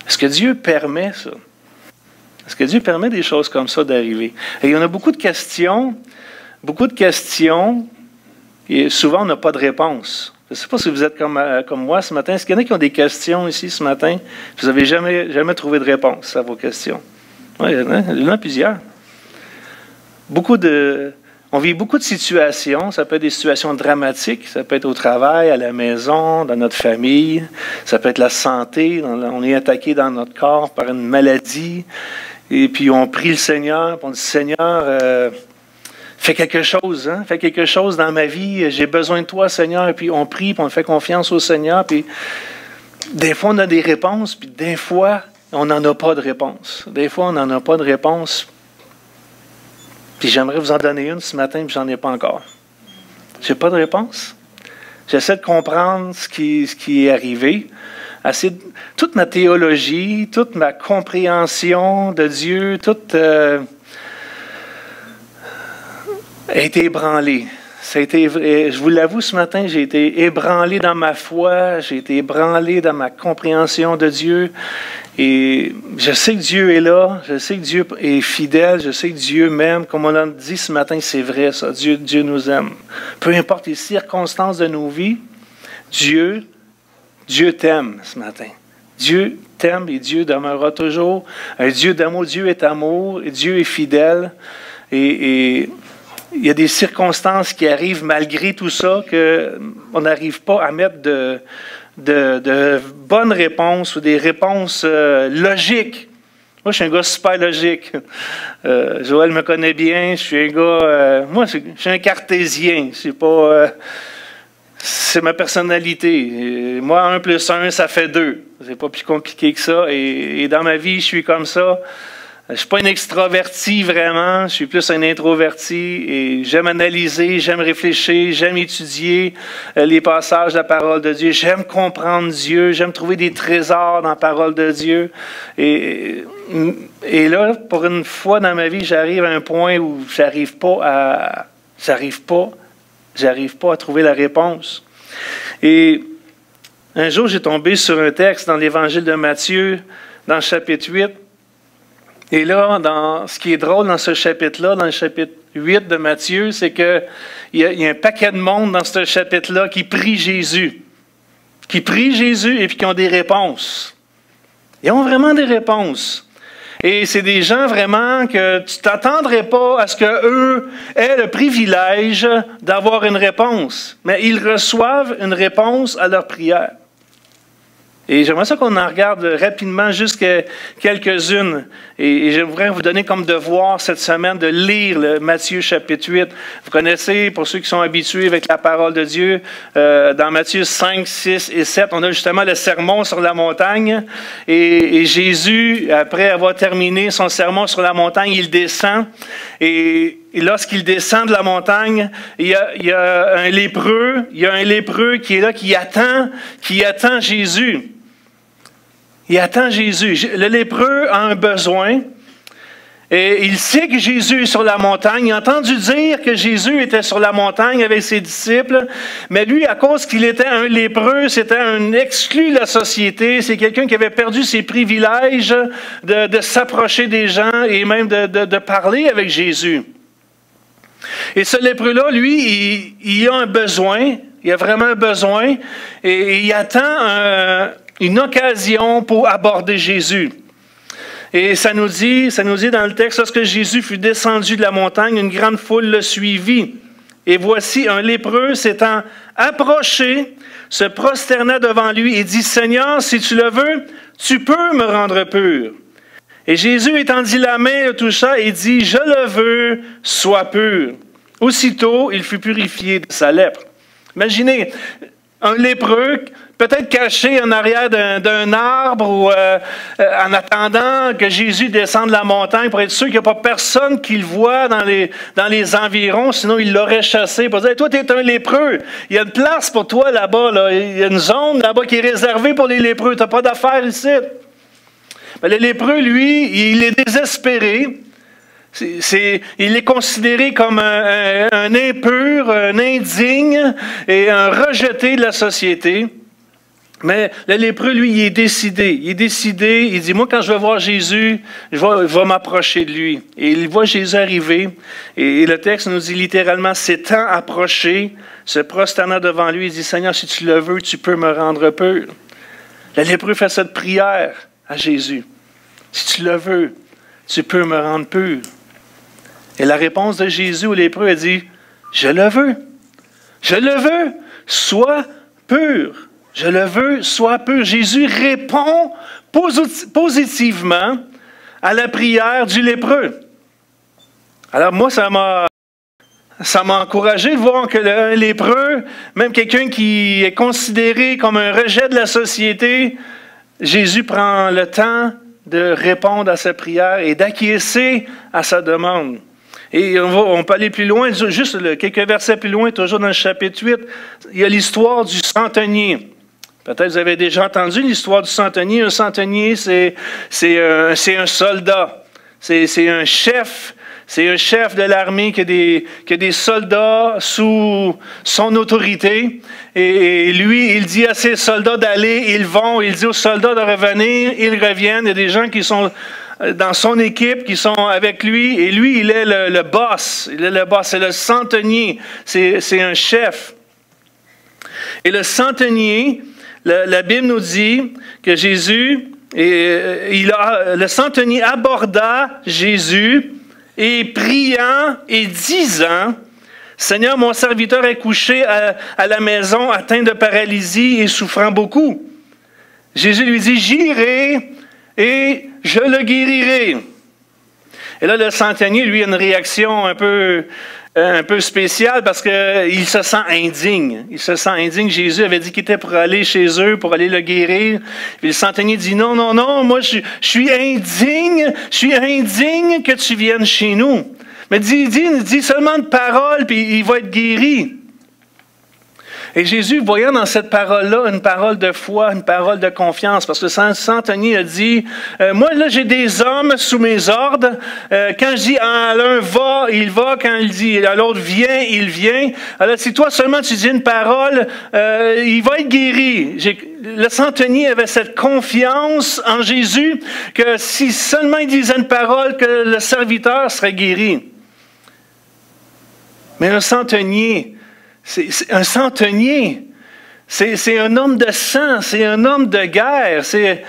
Est-ce que Dieu permet ça? Est-ce que Dieu permet des choses comme ça d'arriver? Et il y en a beaucoup de questions, et souvent on n'a pas de réponse. Je ne sais pas si vous êtes comme moi ce matin. Est-ce qu'il y en a qui ont des questions ici ce matin? Vous n'avez jamais trouvé de réponse à vos questions? Oui, il y en a plusieurs. On vit beaucoup de situations. Ça peut être des situations dramatiques. Ça peut être au travail, à la maison, dans notre famille. Ça peut être la santé. On est attaqué dans notre corps par une maladie. Et puis on prie le Seigneur. On dit, Seigneur, fais quelque chose. Hein? Fais quelque chose dans ma vie. J'ai besoin de toi, Seigneur. Et puis on prie, puis on fait confiance au Seigneur. Puis des fois, on a des réponses. Puis des fois, on n'en a pas de réponse. Des fois, on n'en a pas de réponse. Puis j'aimerais vous en donner une ce matin, puis j'en ai pas encore. J'ai pas de réponse. J'essaie de comprendre ce qui est arrivé. Toute ma théologie, toute ma compréhension de Dieu, toute a été ébranlée Ça a été, je vous l'avoue ce matin, j'ai été ébranlé dans ma foi, j'ai été ébranlé dans ma compréhension de Dieu. Et je sais que Dieu est là, je sais que Dieu est fidèle, je sais que Dieu m'aime. Comme on l'a dit ce matin, c'est vrai ça, Dieu nous aime. Peu importe les circonstances de nos vies, Dieu t'aime ce matin. Dieu t'aime et Dieu demeurera toujours un Dieu d'amour. Dieu est amour et Dieu est fidèle. Et il y a des circonstances qui arrivent malgré tout ça qu'on n'arrive pas à mettre de bonnes réponses ou des réponses logiques. Moi, je suis un gars super logique. Joël me connaît bien. Je suis un gars... moi, je suis un cartésien. C'est pas... c'est ma personnalité. Et moi, 1 plus 1, ça fait 2. C'est pas plus compliqué que ça. Et dans ma vie, je suis comme ça. Je ne suis pas un extraverti vraiment, je suis plus un introverti et j'aime analyser, j'aime réfléchir, j'aime étudier les passages de la parole de Dieu, j'aime comprendre Dieu, j'aime trouver des trésors dans la parole de Dieu. Et là, pour une fois dans ma vie, j'arrive à un point où j'arrive pas à trouver la réponse. Et un jour, j'ai tombé sur un texte dans l'Évangile de Matthieu, dans le chapitre 8. Et là, ce qui est drôle dans ce chapitre-là, dans le chapitre 8 de Matthieu, c'est qu'il y a un paquet de monde dans ce chapitre-là qui prie Jésus. Qui prie Jésus et puis qui ont des réponses. Ils ont vraiment des réponses. Et c'est des gens vraiment que tu ne t'attendrais pas à ce qu'eux aient le privilège d'avoir une réponse. Mais ils reçoivent une réponse à leur prière. Et j'aimerais ça qu'on en regarde rapidement juste quelques-unes. Et j'aimerais vous donner comme devoir cette semaine de lire le Matthieu chapitre 8. Vous connaissez, pour ceux qui sont habitués avec la parole de Dieu, dans Matthieu 5, 6 et 7, on a justement le sermon sur la montagne. Et Jésus, après avoir terminé son sermon sur la montagne, il descend. Et lorsqu'il descend de la montagne, il y a un lépreux qui est là, qui attend Jésus. Il attend Jésus. Le lépreux a un besoin et il sait que Jésus est sur la montagne. Il a entendu dire que Jésus était sur la montagne avec ses disciples, mais lui, à cause qu'il était un lépreux, c'était un exclu de la société. C'est quelqu'un qui avait perdu ses privilèges de s'approcher des gens et même de parler avec Jésus. Et ce lépreux-là, lui, il a un besoin, il a vraiment un besoin, et il attend une occasion pour aborder Jésus. Et ça nous dit dans le texte, lorsque Jésus fut descendu de la montagne, une grande foule le suivit. Et voici un lépreux s'étant approché, se prosterna devant lui et dit, « Seigneur, si tu le veux, tu peux me rendre pur. » Et Jésus étendit la main, le toucha et dit, « Je le veux, sois pur. » Aussitôt, il fut purifié de sa lèpre. Imaginez, un lépreux, peut-être caché en arrière d'un arbre ou en attendant que Jésus descende de la montagne pour être sûr qu'il n'y a pas personne qui le voit dans les environs, sinon il l'aurait chassé pour dire, « Toi, tu es un lépreux. Il y a une place pour toi là-bas. Là. Il y a une zone là-bas qui est réservée pour les lépreux. Tu n'as pas d'affaires ici. » Mais le lépreux, lui, il est désespéré. Il est considéré comme un impur, un indigne et un rejeté de la société. Mais le lépreux, lui, il est décidé. Il dit, moi, quand je vais voir Jésus, je vais m'approcher de lui. Et il voit Jésus arriver. Et le texte nous dit littéralement, s'étant approché, se prosternant devant lui, il dit, Seigneur, si tu le veux, tu peux me rendre pur. Le lépreux fait cette prière à Jésus. Si tu le veux, tu peux me rendre pur. Et la réponse de Jésus au lépreux, elle dit, je le veux. Je le veux. Sois pur. Je le veux. Sois pur. Jésus répond positivement à la prière du lépreux. Alors moi, ça m'a encouragé de voir que un lépreux, même quelqu'un qui est considéré comme un rejet de la société, Jésus prend le temps de répondre à sa prière et d'acquiescer à sa demande. Et on peut aller plus loin, juste quelques versets plus loin, toujours dans le chapitre 8, il y a l'histoire du centenier. Peut-être vous avez déjà entendu l'histoire du centenier. Un centenier, c'est un soldat. C'est un chef. C'est un chef de l'armée qui a des soldats sous son autorité. Et lui, il dit à ses soldats d'aller, ils vont. Il dit aux soldats de revenir, ils reviennent. Il y a des gens qui sont dans son équipe, qui sont avec lui. Et lui, il est le boss. Il est le boss, c'est le centenier. C'est un chef. Et le centenier, la Bible nous dit que Jésus, le centenier aborda Jésus, et priant et disant, « Seigneur, mon serviteur est couché à la maison, atteint de paralysie et souffrant beaucoup. » Jésus lui dit, « J'irai et je le guérirai. » Et là, le centenier, lui, a une réaction un peu spéciale parce qu'il se sent indigne. Il se sent indigne. Jésus avait dit qu'il était pour aller chez eux, pour aller le guérir. Puis le centenier dit, non, non, non, moi je suis indigne que tu viennes chez nous. Mais dis seulement une parole, puis il va être guéri. Et Jésus, voyant dans cette parole-là une parole de foi, une parole de confiance, parce que le centenier a dit, moi là j'ai des hommes sous mes ordres, quand je dis à l'un va, il va, quand il dit à l'autre viens, il vient. Alors si toi seulement tu dis une parole, il va être guéri. Le centenier avait cette confiance en Jésus que si seulement il disait une parole, que le serviteur serait guéri. Mais un centenier, c'est un homme de sang, c'est un homme de guerre, c'est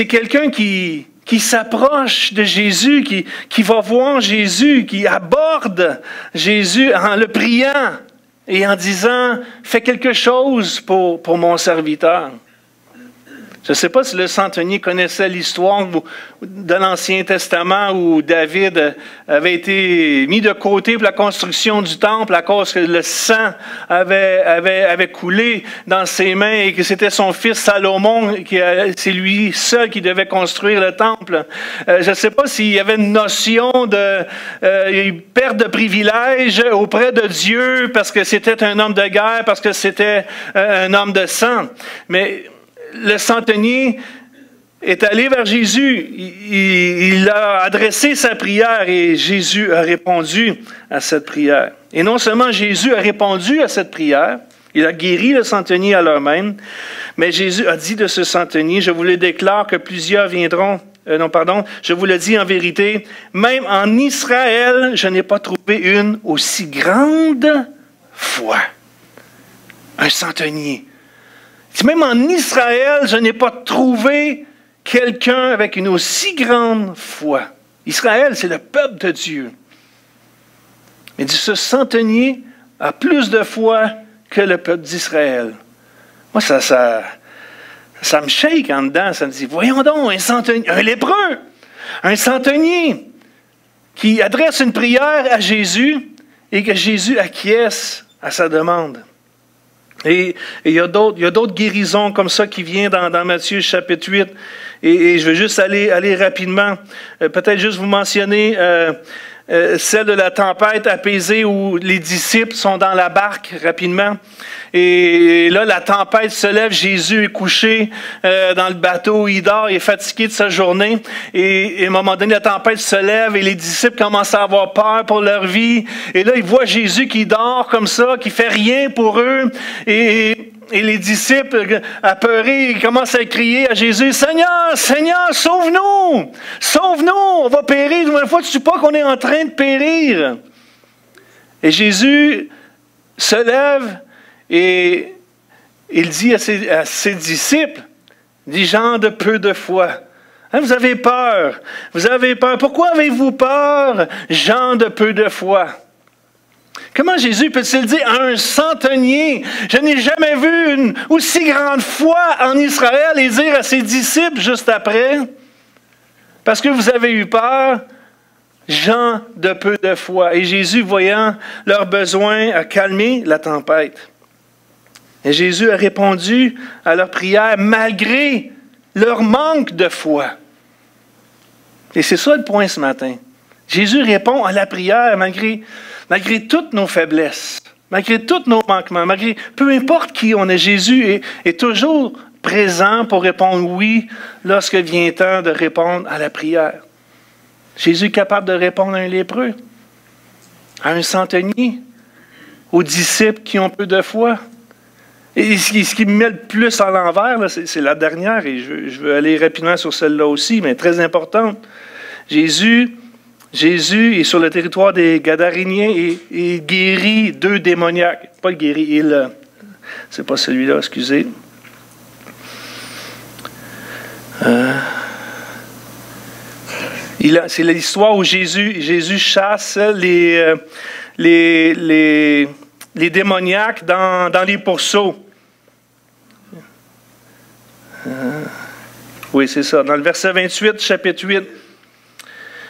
quelqu'un qui s'approche de Jésus, qui va voir Jésus, qui aborde Jésus en le priant et en disant « Fais quelque chose pour mon serviteur ». Je ne sais pas si le centenier connaissait l'histoire de l'Ancien Testament où David avait été mis de côté pour la construction du temple à cause que le sang avait coulé dans ses mains et que c'était son fils Salomon, c'est lui seul qui devait construire le temple. Je ne sais pas s'il y avait une notion de perte de privilège auprès de Dieu parce que c'était un homme de guerre, parce que c'était un homme de sang. Mais le centenier est allé vers Jésus. Il a adressé sa prière et Jésus a répondu à cette prière. Et non seulement Jésus a répondu à cette prière, il a guéri le centenier à l'heure même, mais Jésus a dit de ce centenier, je vous le déclare que plusieurs viendront. Je vous le dis en vérité, même en Israël, je n'ai pas trouvé une aussi grande foi. Un centenier. Même en Israël, je n'ai pas trouvé quelqu'un avec une aussi grande foi. Israël, c'est le peuple de Dieu. Mais dit, ce centenier a plus de foi que le peuple d'Israël. Moi, ça me shake en dedans. Ça me dit, voyons donc, un centenier, un lépreux, un centenier qui adresse une prière à Jésus et que Jésus acquiesce à sa demande. Et il y a d'autres guérisons comme ça qui viennent dans Matthieu chapitre 8. Et je vais juste aller rapidement. Peut-être juste vous mentionner celle de la tempête apaisée où les disciples sont dans la barque rapidement. Et là, la tempête se lève. Jésus est couché dans le bateau. Il dort, il est fatigué de sa journée. Et à un moment donné, la tempête se lève et les disciples commencent à avoir peur pour leur vie. Et là, ils voient Jésus qui dort comme ça, qui fait rien pour eux. Et les disciples, apeurés, ils commencent à crier à Jésus, « Seigneur, Seigneur, sauve-nous! Sauve-nous! On va périr! Une fois, tu ne sais pas qu'on est en train de périr! » Et Jésus se lève et il dit à ses disciples, « Des gens de peu de foi. Hein, vous avez peur. Vous avez peur. Pourquoi avez-vous peur, gens de peu de foi? » Comment Jésus peut-il dire à un centenier, je n'ai jamais vu une aussi grande foi en Israël, et dire à ses disciples juste après, parce que vous avez eu peur, gens de peu de foi. Et Jésus, voyant leurs besoins, a calmé la tempête. Et Jésus a répondu à leur prière malgré leur manque de foi. Et c'est ça le point ce matin. Jésus répond à la prière malgré toutes nos faiblesses, malgré tous nos manquements, peu importe qui on est, Jésus est toujours présent pour répondre oui lorsque vient temps de répondre à la prière. Jésus est capable de répondre à un lépreux, à un centenier, aux disciples qui ont peu de foi. Et ce qui me met le plus à l'envers, là, c'est la dernière, et je veux aller rapidement sur celle-là aussi, mais très importante. Jésus est sur le territoire des Gadaréniens et guérit 2 démoniaques. Pas le guérit, c'est pas celui-là, excusez. C'est l'histoire où Jésus chasse les démoniaques dans les pourceaux. Oui, c'est ça. Dans le verset 28, chapitre 8.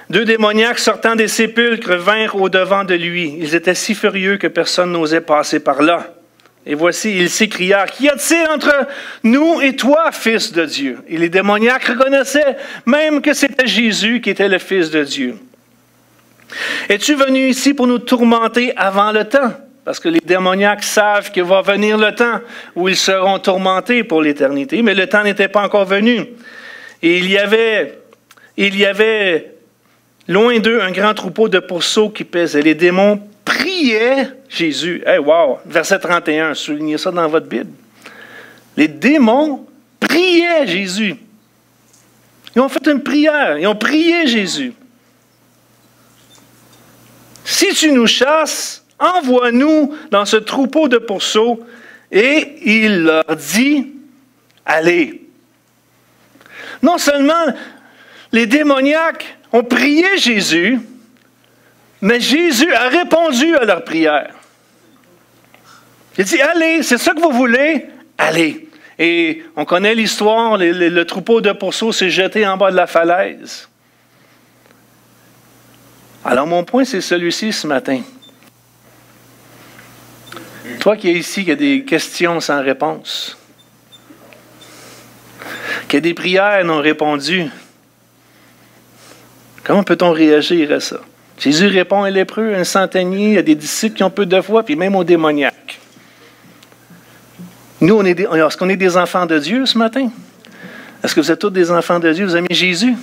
2 démoniaques sortant des sépulcres vinrent au-devant de lui. Ils étaient si furieux que personne n'osait passer par là. Et voici, ils s'écrièrent, « Qu'y a-t-il entre nous et toi, Fils de Dieu? » Et les démoniaques reconnaissaient même que c'était Jésus qui était le Fils de Dieu. « Es-tu venu ici pour nous tourmenter avant le temps? » Parce que les démoniaques savent qu'il va venir le temps où ils seront tourmentés pour l'éternité, mais le temps n'était pas encore venu. Et il y avait loin d'eux un grand troupeau de pourceaux qui paisait. Les démons priaient Jésus. Hey, wow! Verset 31, soulignez ça dans votre Bible. Les démons priaient Jésus. Ils ont fait une prière. Ils ont prié Jésus. Si tu nous chasses, envoie-nous dans ce troupeau de pourceaux. Et il leur dit, allez. Non seulement les démoniaques ont prié Jésus, mais Jésus a répondu à leur prière. Il dit, allez, c'est ça que vous voulez? Allez. Et on connaît l'histoire, le troupeau de pourceaux s'est jeté en bas de la falaise. Alors mon point, c'est celui-ci ce matin. Toi qui es ici, qui as des questions sans réponse, qui a des prières non répondues, comment peut-on réagir à ça? Jésus répond à un lépreux, à un centenier, à des disciples qui ont peu de foi, puis même aux démoniaques. Nous, est-ce qu'on est des enfants de Dieu ce matin? Est-ce que vous êtes tous des enfants de Dieu? Vous aimez Jésus?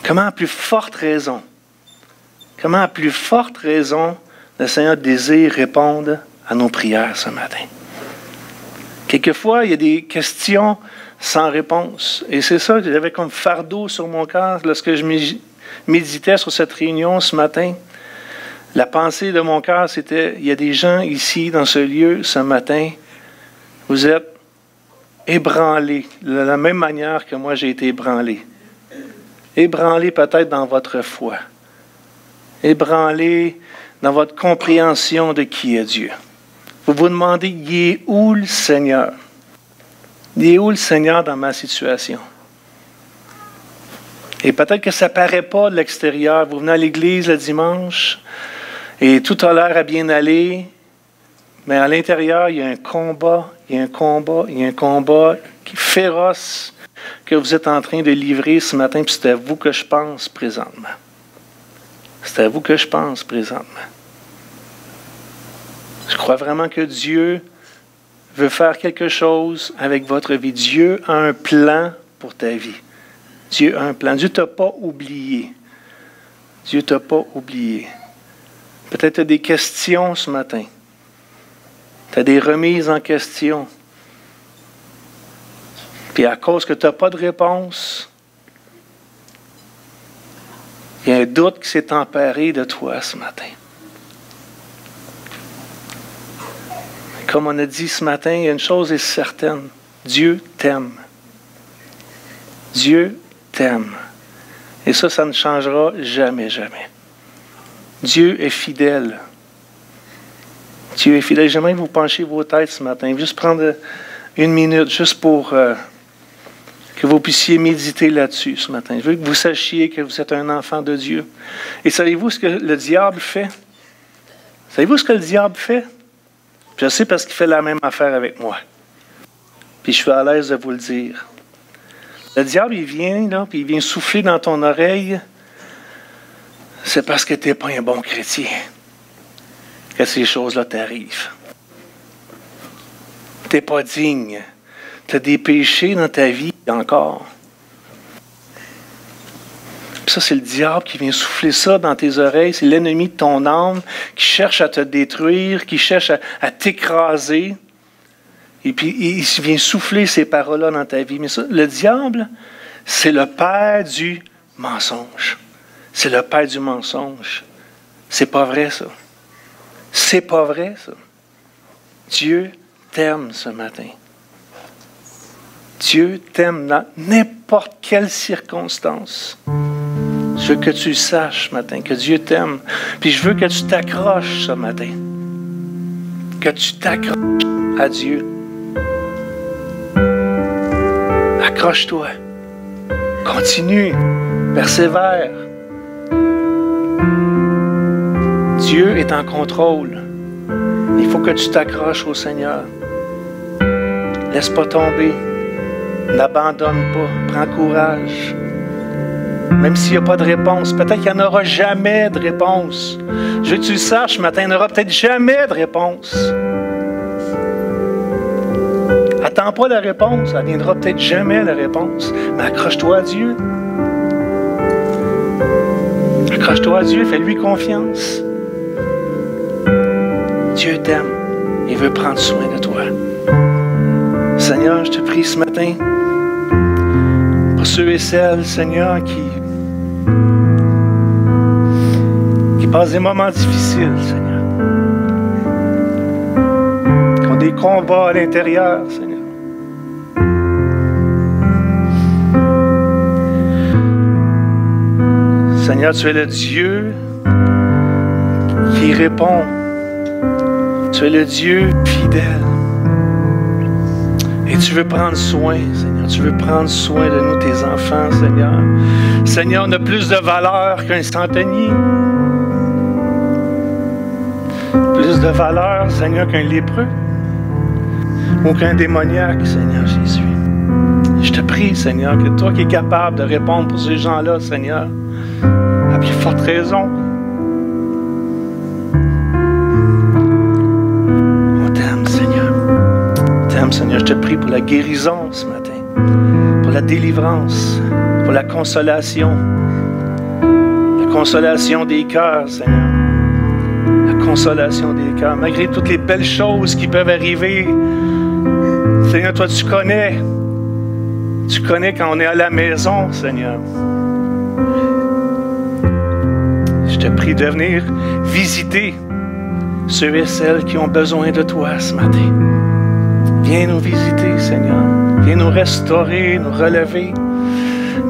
Comment à plus forte raison? Comment à plus forte raison le Seigneur désire répondre à nos prières ce matin? Quelquefois, il y a des questions sans réponse. Et c'est ça que j'avais comme fardeau sur mon cœur lorsque je méditais sur cette réunion ce matin. La pensée de mon cœur, c'était, il y a des gens ici, dans ce lieu, ce matin, vous êtes ébranlés de la même manière que moi j'ai été ébranlé. Ébranlés peut-être dans votre foi. Ébranlés dans votre compréhension de qui est Dieu. Vous vous demandez, il est où le Seigneur? Il est où le Seigneur dans ma situation? Et peut-être que ça ne paraît pas de l'extérieur. Vous venez à l'église le dimanche et tout a l'air à bien aller, mais à l'intérieur, il y a un combat, il y a un combat, il y a un combat féroce que vous êtes en train de livrer ce matin, puis c'est à vous que je pense présentement. C'est à vous que je pense présentement. Je crois vraiment que Dieu veut faire quelque chose avec votre vie. Dieu a un plan pour ta vie. Dieu a un plan. Dieu ne t'a pas oublié. Dieu ne t'a pas oublié. Peut-être tu as des questions ce matin. Tu as des remises en question. Puis à cause que tu n'as pas de réponse, il y a un doute qui s'est emparé de toi ce matin. Comme on a dit ce matin, il y a une chose est certaine. Dieu t'aime. Dieu t'aime. Et ça ne changera jamais, jamais. Dieu est fidèle. Dieu est fidèle. J'aimerais que vous penchiez vos têtes ce matin. Juste prendre une minute, juste pour que vous puissiez méditer là-dessus ce matin. Je veux que vous sachiez que vous êtes un enfant de Dieu. Et savez-vous ce que le diable fait? Savez-vous ce que le diable fait? Je sais parce qu'il fait la même affaire avec moi. Puis je suis à l'aise de vous le dire. Le diable, il vient, là, puis il vient souffler dans ton oreille. C'est parce que tu n'es pas un bon chrétien que ces choses-là t'arrivent. Tu n'es pas digne. Tu as des péchés dans ta vie encore. ça, c'est le diable qui vient souffler ça dans tes oreilles. C'est l'ennemi de ton âme qui cherche à te détruire, qui cherche à t'écraser. Et puis, il vient souffler ces paroles-là dans ta vie. Mais ça, le diable, c'est le père du mensonge. C'est le père du mensonge. C'est pas vrai, ça. C'est pas vrai, ça. Dieu t'aime ce matin. Dieu t'aime dans n'importe quelle circonstance. Je veux que tu le saches ce matin, que Dieu t'aime. Puis je veux que tu t'accroches ce matin. Que tu t'accroches à Dieu. Accroche-toi. Continue. Persévère. Dieu est en contrôle. Il faut que tu t'accroches au Seigneur. Laisse pas tomber. N'abandonne pas. Prends courage. Même s'il n'y a pas de réponse. Peut-être qu'il n'y en aura jamais de réponse. Je veux que tu le saches ce matin, il n'y en aura peut-être jamais de réponse. Attends pas la réponse. Elle ne viendra peut-être jamais la réponse. Mais accroche-toi à Dieu. Accroche-toi à Dieu. Fais-lui confiance. Dieu t'aime. Il veut prendre soin de toi. Seigneur, je te prie ce matin pour ceux et celles, Seigneur, qui passent des moments difficiles, Seigneur. Qui ont des combats à l'intérieur, Seigneur. Seigneur, tu es le Dieu qui répond. Tu es le Dieu fidèle. Et tu veux prendre soin, Seigneur. Tu veux prendre soin de nous, tes enfants, Seigneur. Seigneur, on a plus de valeur qu'un centenier. Plus de valeur, Seigneur, qu'un lépreux. Ou qu'un démoniaque, Seigneur Jésus. Je te prie, Seigneur, que toi qui es capable de répondre pour ces gens-là, Seigneur, à plus forte raison. Seigneur, je te prie pour la guérison ce matin, pour la délivrance, pour la consolation des cœurs, Seigneur, la consolation des cœurs, malgré toutes les belles choses qui peuvent arriver. Seigneur, toi, tu connais quand on est à la maison, Seigneur. Je te prie de venir visiter ceux et celles qui ont besoin de toi ce matin. Viens nous visiter, Seigneur. Viens nous restaurer, nous relever,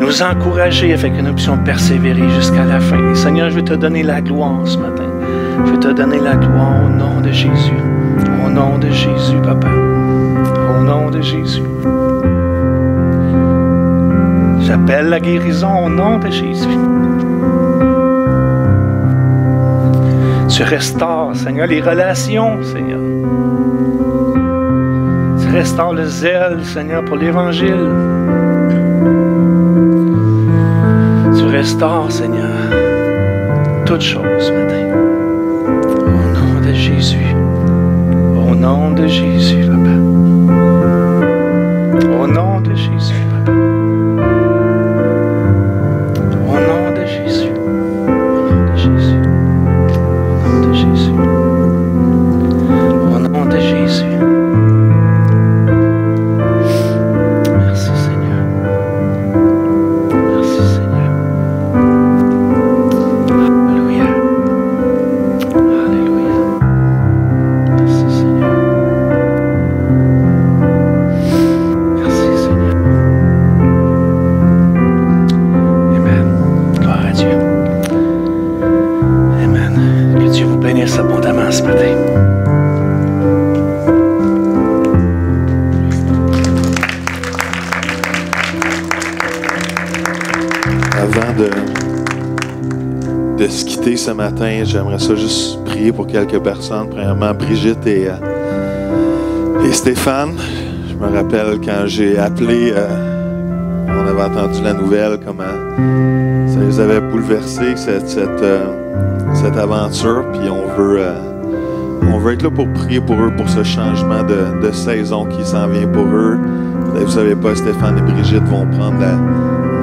nous encourager afin que nous puissions persévérer jusqu'à la fin. Et Seigneur, je veux te donner la gloire ce matin. Je veux te donner la gloire au nom de Jésus. Au nom de Jésus, Papa. Au nom de Jésus. J'appelle la guérison au nom de Jésus. Tu restaures, Seigneur, les relations, Seigneur. Restaure le zèle, Seigneur, pour l'Évangile. Tu restaures, Seigneur, toutes choses ce matin. Au nom de Jésus. Au nom de Jésus, Papa. Au nom de Jésus, Papa. Au nom de Jésus. Au nom de Jésus. Au nom de Jésus. Au nom de Jésus. Abondamment ce matin. Avant de se quitter ce matin, j'aimerais ça juste prier pour quelques personnes. Premièrement, Brigitte et Stéphane. Je me rappelle quand j'ai appelé, on avait entendu la nouvelle, comment ça les avait bouleversés, cette aventure, puis on veut être là pour prier pour eux, pour ce changement de saison qui s'en vient pour eux. Vous savez pas, Stéphane et Brigitte vont prendre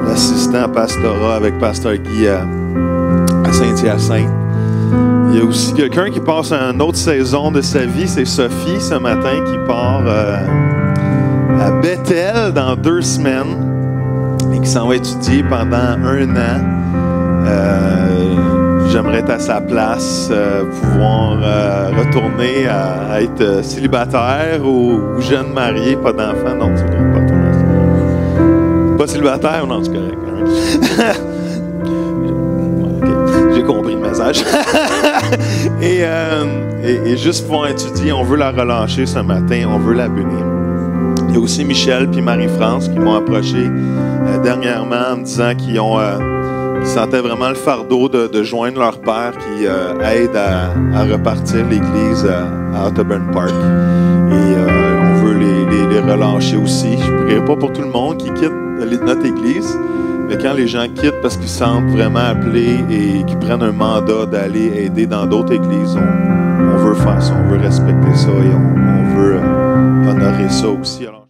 l'assistant pastorat avec Pasteur Guy à Saint-Hyacinthe. Il y a aussi quelqu'un qui passe à une autre saison de sa vie, c'est Sophie ce matin qui part à Bethel dans 2 semaines et qui s'en va étudier pendant 1 an. J'aimerais être à sa place, pouvoir retourner à être célibataire ou jeune marié, pas d'enfant. Non, c'est pas retourner. Pas célibataire, non, c'est correct. Okay. J'ai compris le message. et juste pouvoir étudier, on veut la relâcher ce matin, on veut la bénir. Il y a aussi Michel puis Marie-France qui m'ont approché dernièrement en me disant qu'ils sentaient vraiment le fardeau de joindre leur père qui aide à repartir l'église à Otterburn Park. Et on veut les relâcher aussi. Je ne prierai pas pour tout le monde qui quitte notre église, mais quand les gens quittent parce qu'ils se sentent vraiment appelés et qu'ils prennent un mandat d'aller aider dans d'autres églises, on veut faire ça, on veut respecter ça et on veut honorer ça aussi. Alors,